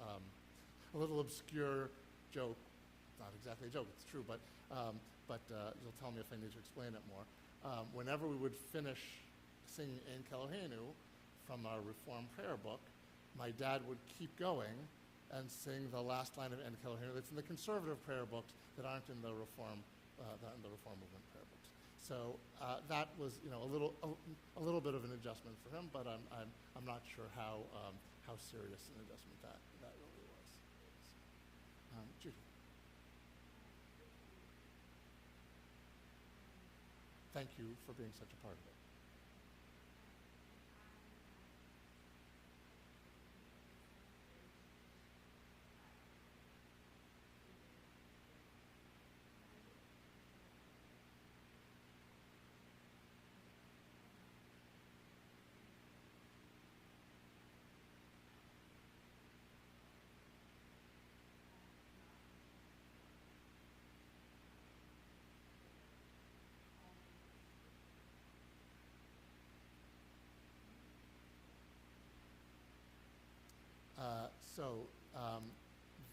S1: obscure joke. Not exactly a joke, it's true, but you'll tell me if I need to explain it more. Whenever we would finish singing Ein Kelohenu from our Reform prayer book, my dad would keep going and sing the last line of Ein Kelohenu that's in the conservative prayer books that aren't in the Reform movement prayer books. So that was, a little bit of an adjustment for him, but I'm not sure how serious an adjustment that really was. Judy. Thank you for being such a part of it.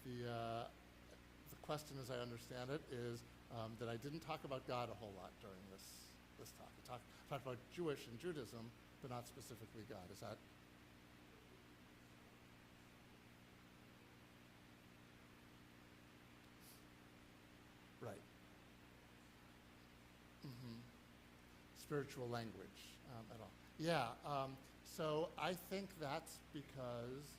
S1: The question, as I understand it, is that I didn't talk about God a whole lot during this talk. I talked about Jewish and Judaism, but not specifically God. Is that? Right. Mm-hmm. Spiritual language at all. Yeah. So I think that's because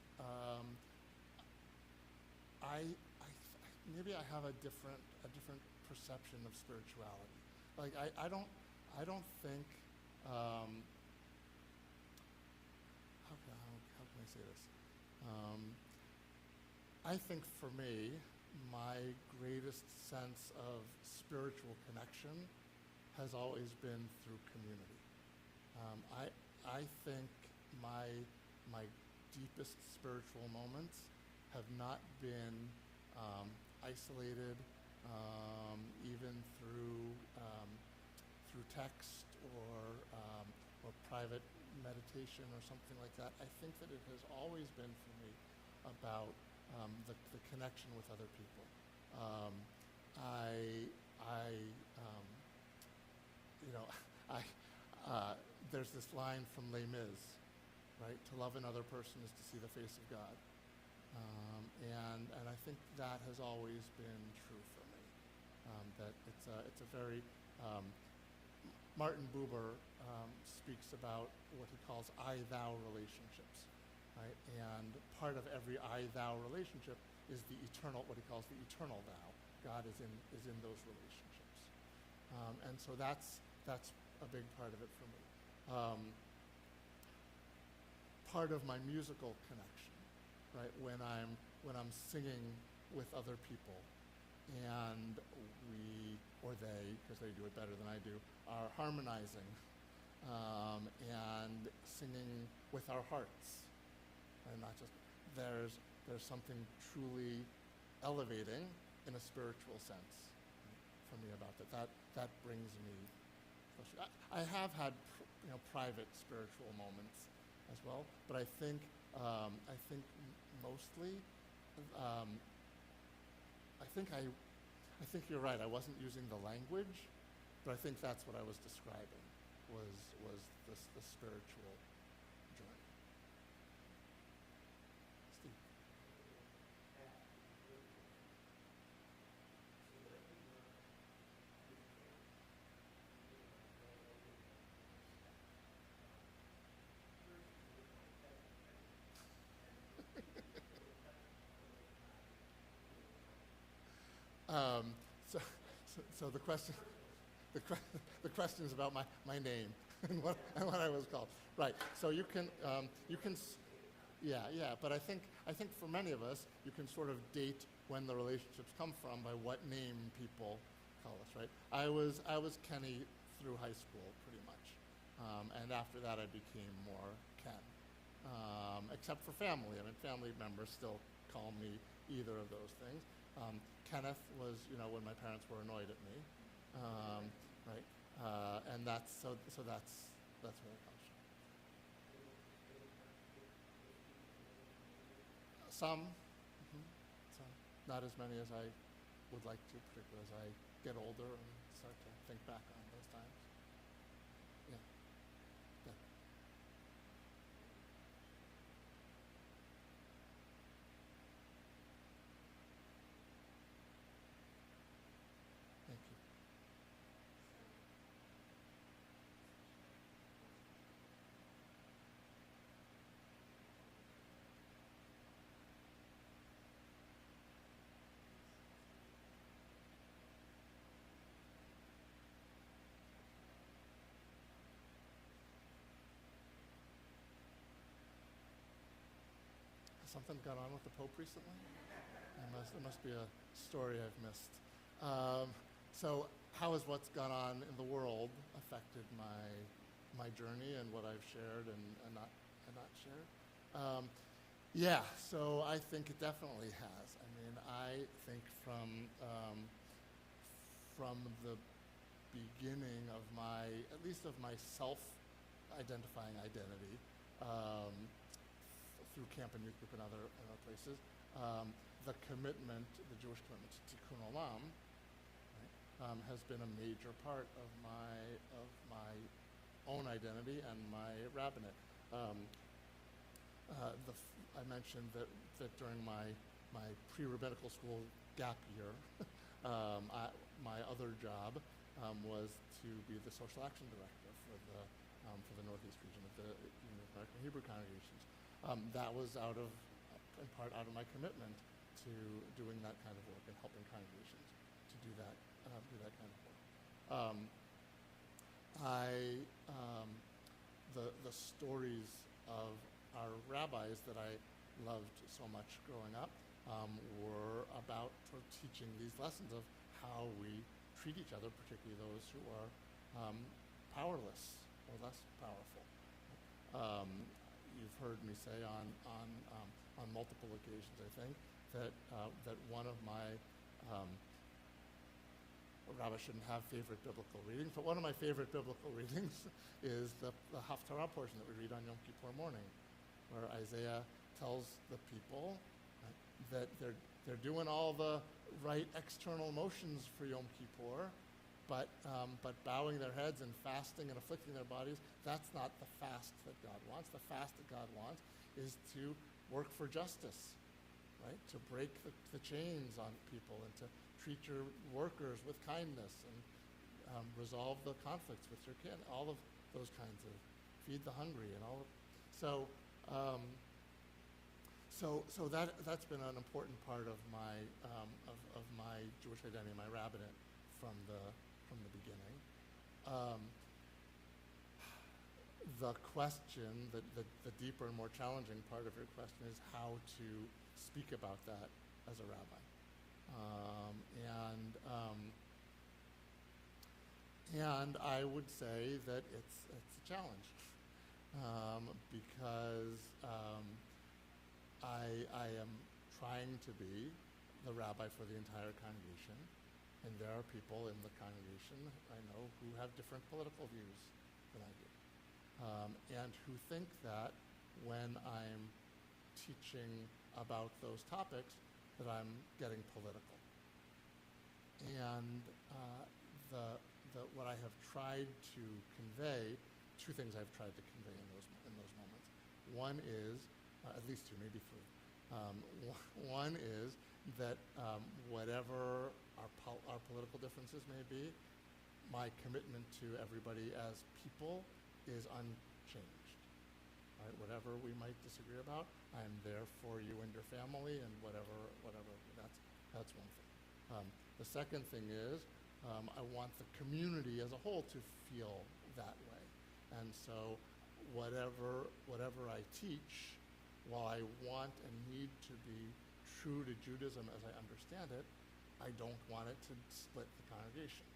S1: maybe I have a different perception of spirituality. Like I don't think how can I say this? I think for me, my greatest sense of spiritual connection has always been through community. I think my deepest spiritual moments have not been isolated, even through text or private meditation or something like that. I think that it has always been for me about the connection with other people. There's this line from Les Mis, right? To love another person is to see the face of God. And I think that has always been true for me. That it's a very Martin Buber speaks about what he calls I-thou relationships, right? And part of every I-thou relationship is what he calls the eternal thou. God is in those relationships, and so that's a big part of it for me. Part of my musical connection, right? When I'm singing with other people, and we or they, because they do it better than I do, are harmonizing and singing with our hearts, and not just there's something truly elevating in a spiritual sense for me about that. That brings me closer. I have had private spiritual moments as well, but I think mostly I think you're right. I wasn't using the language, but I think that's what I was describing was the spiritual journey. Steve. So the question. the questions about my name and what I was called. Right. So you can yeah. But I think for many of us, you can sort of date when the relationships come from by what name people call us. Right. I was Kenny through high school pretty much, and after that I became more Ken. Except for family. I mean, family members still call me either of those things. Kenneth was, when my parents were annoyed at me, right? And that's so that's where it comes from. Some, some, not as many as I would like to, particularly as I get older and start to think back on those times. Yeah. Yeah. Thank you. Has something gone on with the Pope recently? There must be a story I've missed. So how has what's gone on in the world affected my journey and what I've shared and not shared? Yeah, so I think it definitely has. I mean, I think from the beginning of at least of my self-identifying identity, through camp and youth group and other places, the commitment, the Jewish commitment to Tikkun Olam, right, has been a major part of my own identity and my rabbinate. I mentioned that during my pre-rabbinical school gap year, my other job was to be the social action director for the Northeast region of the Union of American Hebrew Congregations. That was in part out of my commitment to doing that kind of work and helping congregations to do that kind of work. The stories of our rabbis that I loved so much growing up were about sort of teaching these lessons of how we treat each other, particularly those who are powerless or less powerful. You've heard me say on multiple occasions, I think, that one of my Rabbi shouldn't have favorite biblical readings, but one of my favorite biblical readings is the Haftarah portion that we read on Yom Kippur morning, where Isaiah tells the people, right, that they're doing all the right external motions for Yom Kippur, but bowing their heads and fasting and afflicting their bodies, that's not the fast that God wants. The fast that God wants is to work for justice, right? To break the chains on people and to treat your workers with kindness and resolve the conflicts with your kin, all of those kinds of, feed the hungry and all of, so that's been an important part of my Jewish identity, my rabbinate from the beginning. The question, the deeper and more challenging part of your question is how to speak about that as a rabbi. And I would say that it's a challenge because I am trying to be the rabbi for the entire congregation, and there are people in the congregation I know who have different political views than I do, and who think that when I'm teaching about those topics that I'm getting political. And what I have tried to convey, two things I've tried to convey in those moments. One is, at least two, maybe three. One is that whatever our political differences may be, my commitment to everybody as people is unchanged. Right? Whatever we might disagree about, I'm there for you and your family, and whatever. That's one thing. The second thing is I want the community as a whole to feel that way. And so whatever I teach, while I want and need to be true to Judaism as I understand it, I don't want it to split the congregation.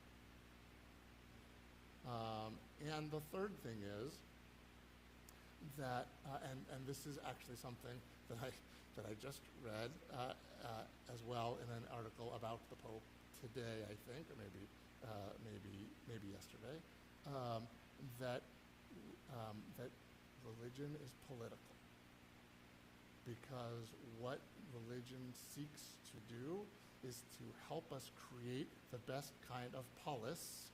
S1: And the third thing is that, and this is actually something that I just read as well in an article about the Pope today, I think, or maybe yesterday, that religion is political, because what religion seeks to do is to help us create the best kind of polis,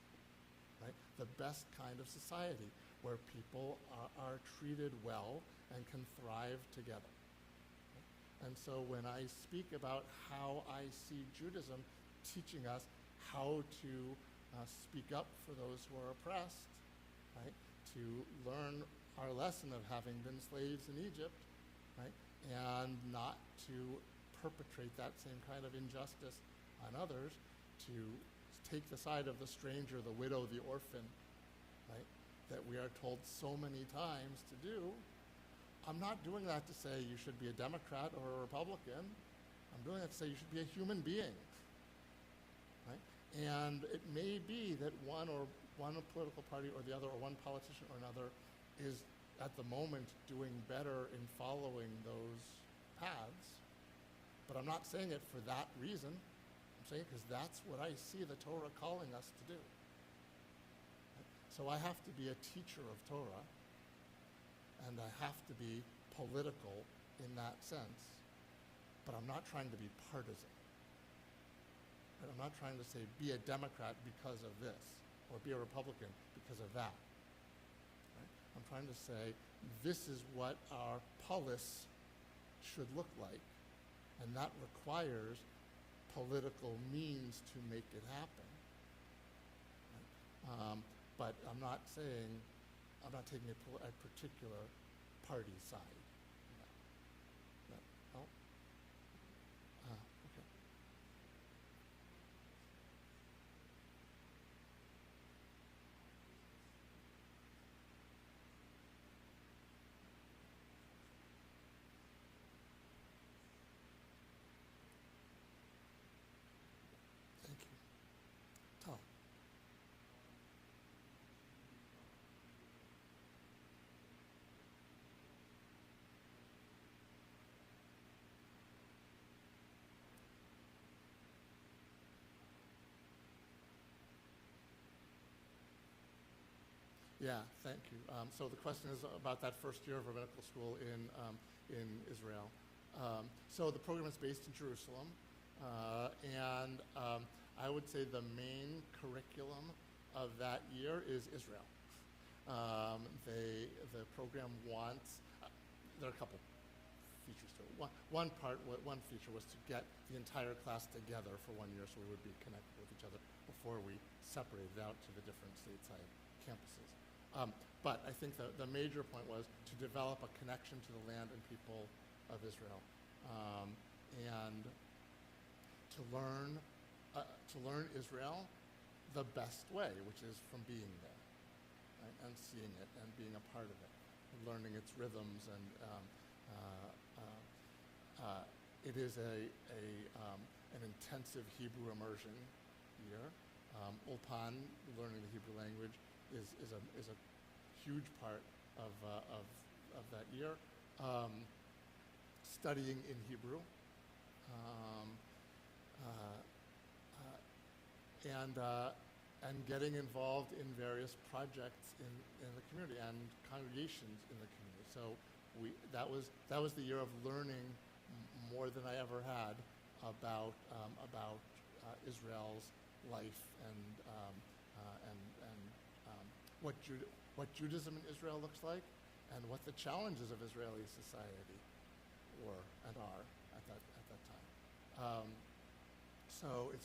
S1: right? The best kind of society where people are treated well and can thrive together. Right? And so when I speak about how I see Judaism teaching us how to speak up for those who are oppressed, right? To learn our lesson of having been slaves in Egypt, right? And not to perpetrate that same kind of injustice on others, to take the side of the stranger, the widow, the orphan, right? That we are told so many times to do. I'm not doing that to say you should be a Democrat or a Republican. I'm doing that to say you should be a human being, right? And it may be that one political party or the other, or one politician or another, is at the moment doing better in following those paths. But I'm not saying it for that reason. I'm saying it because that's what I see the Torah calling us to do. Right? So I have to be a teacher of Torah, and I have to be political in that sense, but I'm not trying to be partisan. Right? I'm not trying to say be a Democrat because of this, or be a Republican because of that. Right? I'm trying to say this is what our polis should look like, and that requires political means to make it happen. Right? But I'm not taking a particular party side. That help? Okay. Thank you. Tom. Yeah, thank you. So the question is about that first year of rabbinical school in Israel. So the program is based in Jerusalem, and I would say the main curriculum of that year is Israel. The program wants, there are a couple features to it. One feature was to get the entire class together for 1 year so we would be connected with each other before we separated out to the different stateside campuses. But I think the major point was to develop a connection to the land and people of Israel, and to learn Israel the best way, which is from being there, right? And seeing it and being a part of it, and learning its rhythms. And it is an intensive Hebrew immersion year. Ulpan, learning the Hebrew language, is a huge part of that year. Studying in Hebrew, and getting involved in various projects in the community and congregations in the community. So that was the year of learning more than I ever had about Israel's life and what Judaism in Israel looks like, and what the challenges of Israeli society were and are at that time. So it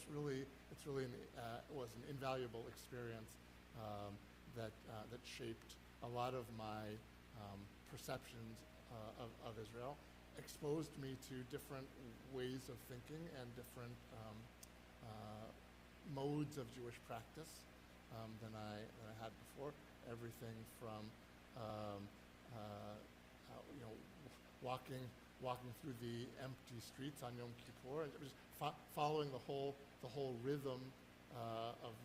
S1: was an invaluable experience that shaped a lot of my perceptions of Israel, exposed me to different ways of thinking and different modes of Jewish practice than I had before. Everything from um, walking through the empty streets on Yom Kippur, and just following the whole rhythm of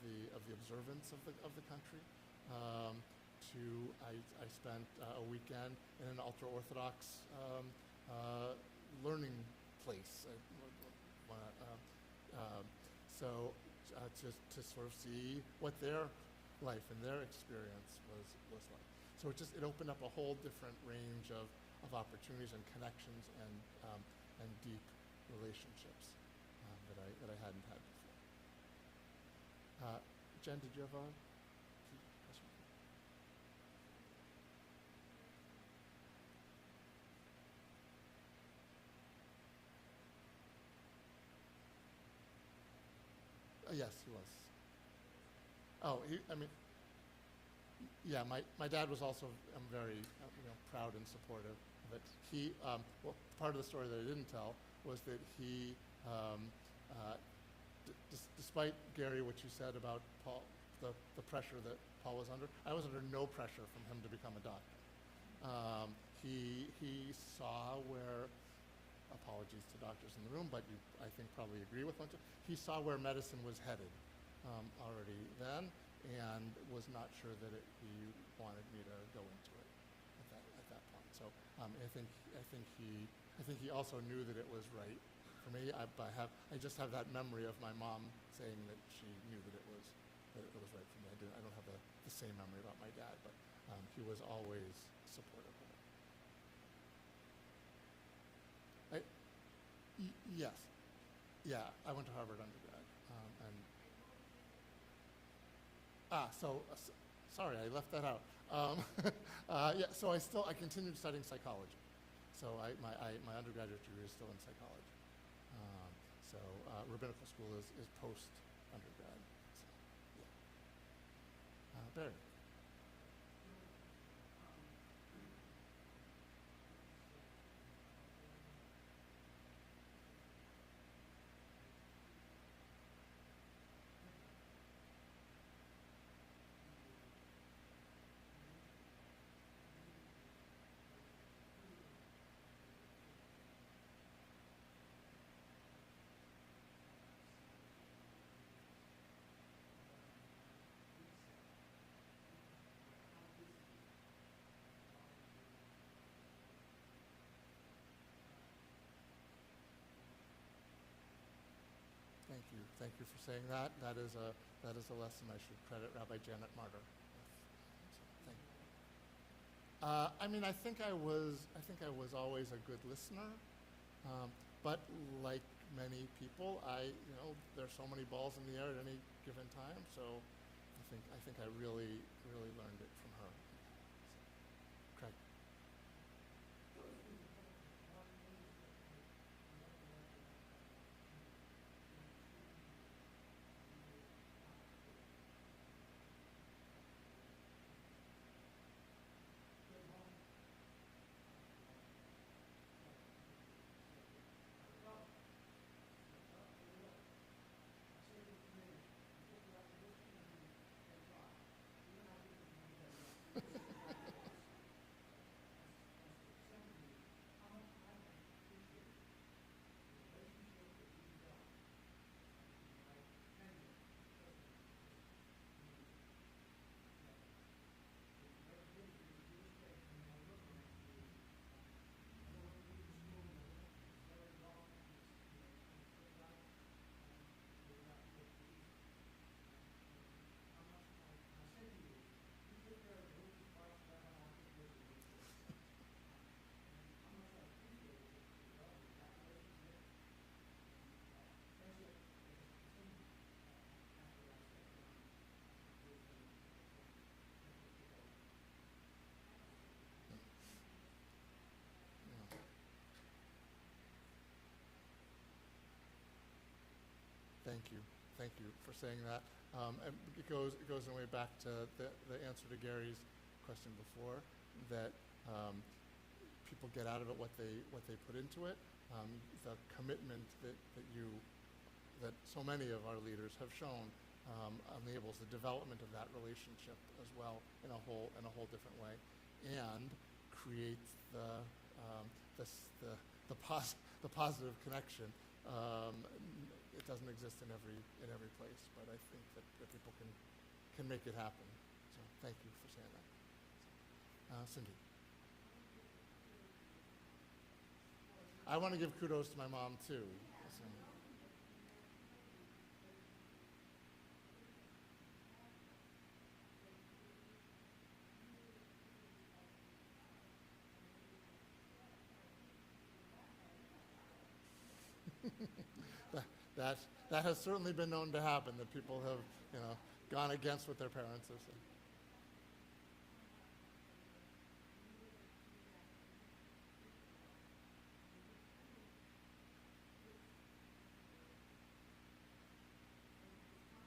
S1: the observance of the country. I spent a weekend in an ultra-Orthodox learning place. To sort of see what their life and their experience was like. So it opened up a whole different range of opportunities and connections and deep relationships that I hadn't had before. Jen, did you have a question? Yes, he was. Oh, yeah, my dad was also very proud and supportive of it. Part of the story that I didn't tell was that he, despite Gary, what you said about Paul, the pressure that Paul was under, I was under no pressure from him to become a doctor. He saw where, apologies to doctors in the room, but you, I think, probably agree with one. He saw where medicine was headed already then, and was not sure that he wanted me to go into it at that point. So I think he also knew that it was right for me. I just have that memory of my mom saying that she knew that it was right for me. I don't have the same memory about my dad, but he was always supportive of it. Yes. Yeah, I went to Harvard undergrad. Sorry, I left that out. Yeah, so I continued studying psychology. So my undergraduate degree is still in psychology. Rabbinical school is post undergrad. So, yeah. Barry. Thank you for saying that. That is a lesson I should credit Rabbi Janet Martyr. Thank you. I think I was always a good listener, but like many people, there's so many balls in the air at any given time. So I think I really learned it from her. So, Craig. Thank you for saying that. And it goes in a way back to the answer to Gary's question before, that people get out of it what they put into it. The commitment that you that so many of our leaders have shown enables the development of that relationship as well in a whole different way, and creates the positive connection. It doesn't exist in every place, but I think that people can make it happen. So thank you for saying that. Cindy. I want to give kudos to my mom too. that that has certainly been known to happen. That people have gone against what their parents have said.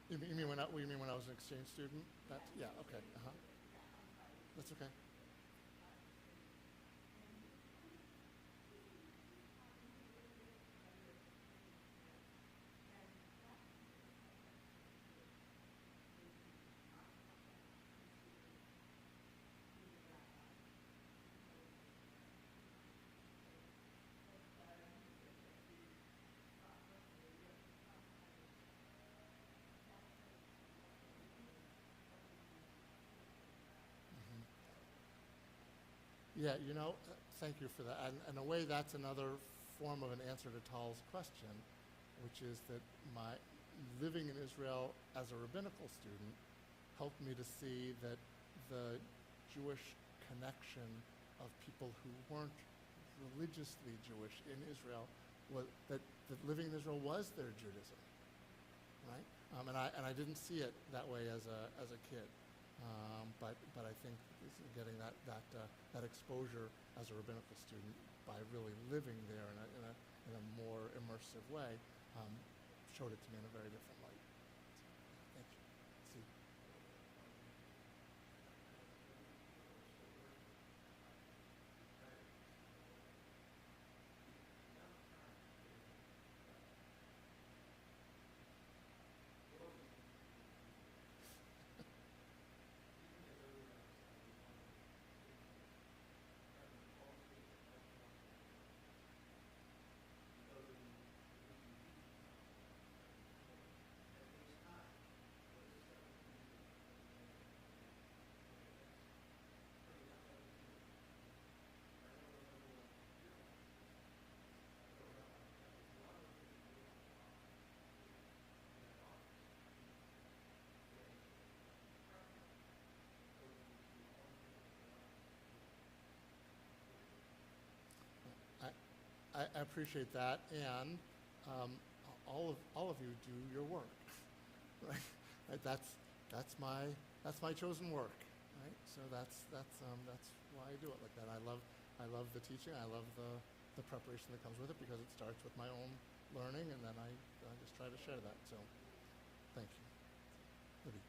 S1: You mean when I was an exchange student? Yeah. Okay. That's okay. Yeah, thank you for that. And in a way, that's another form of an answer to Tal's question, which is that my living in Israel as a rabbinical student helped me to see that the Jewish connection of people who weren't religiously Jewish in Israel was that living in Israel was their Judaism, right? And I didn't see it that way as a kid. But I think getting that exposure as a rabbinical student by really living there in a more immersive way showed it to me in a very different light. So, thank you. See. I appreciate that, and all of you do your work, right? Right? That's my chosen work, right? So that's why I do it like that. I love the teaching. I love the preparation that comes with it because it starts with my own learning, and then I just try to share that. So, thank you, Libby.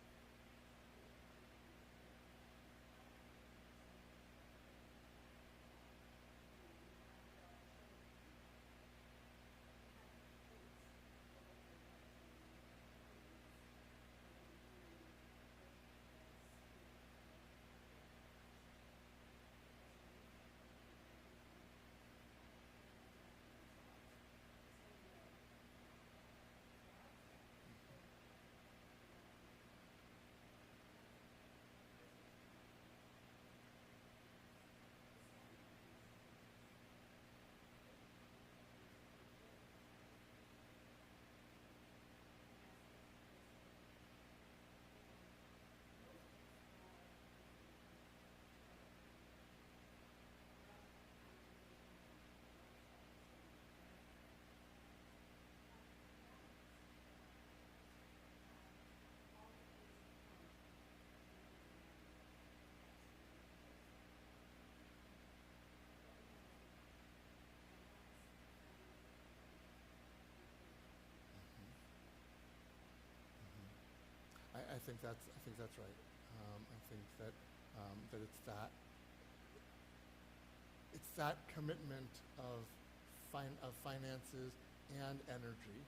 S1: I think that's right. I think that it's that commitment of finances and energy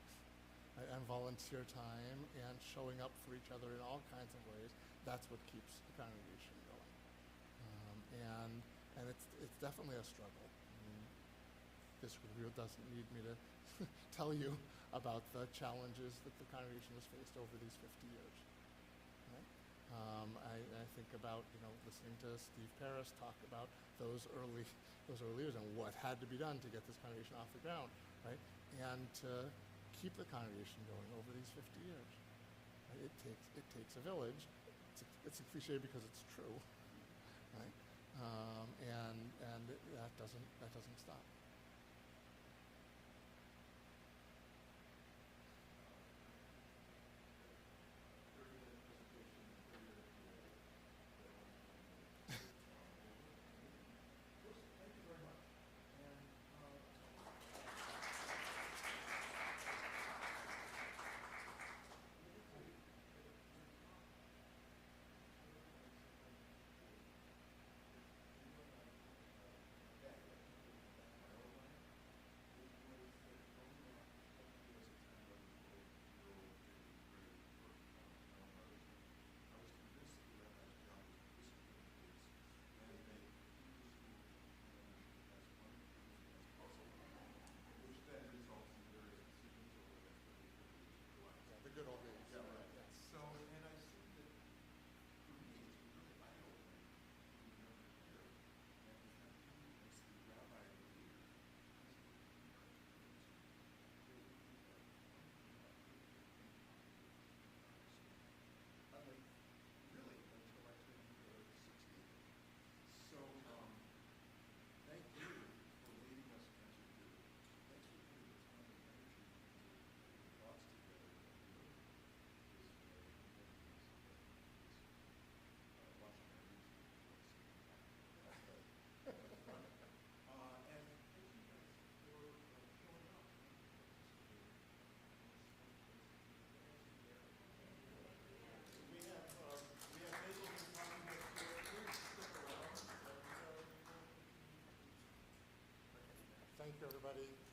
S1: right, and volunteer time and showing up for each other in all kinds of ways. That's what keeps the congregation going. And it's definitely a struggle. I mean, this review doesn't need me to tell you about the challenges that the congregation has faced over these 50 years. Right? I think about listening to Steve Paris talk about those early years and what had to be done to get this congregation off the ground, right? And to keep the congregation going over these 50 years. Right? It takes a village. It's a cliche because it's true, right? And that doesn't stop. The good old days. Yeah, right. Yes.
S2: So, and I see that for me, it's been really eye-opening to be over here and to have you as the rabbi of the leader. Really, until I turned 60. So, thank you for leading us as you do. Thanks for putting the time and energy into the thoughts together that really is watching our YouTube and thank you guys for showing up and participating We have bagels and coffee next door. Please stick around.
S1: Thank you, everybody.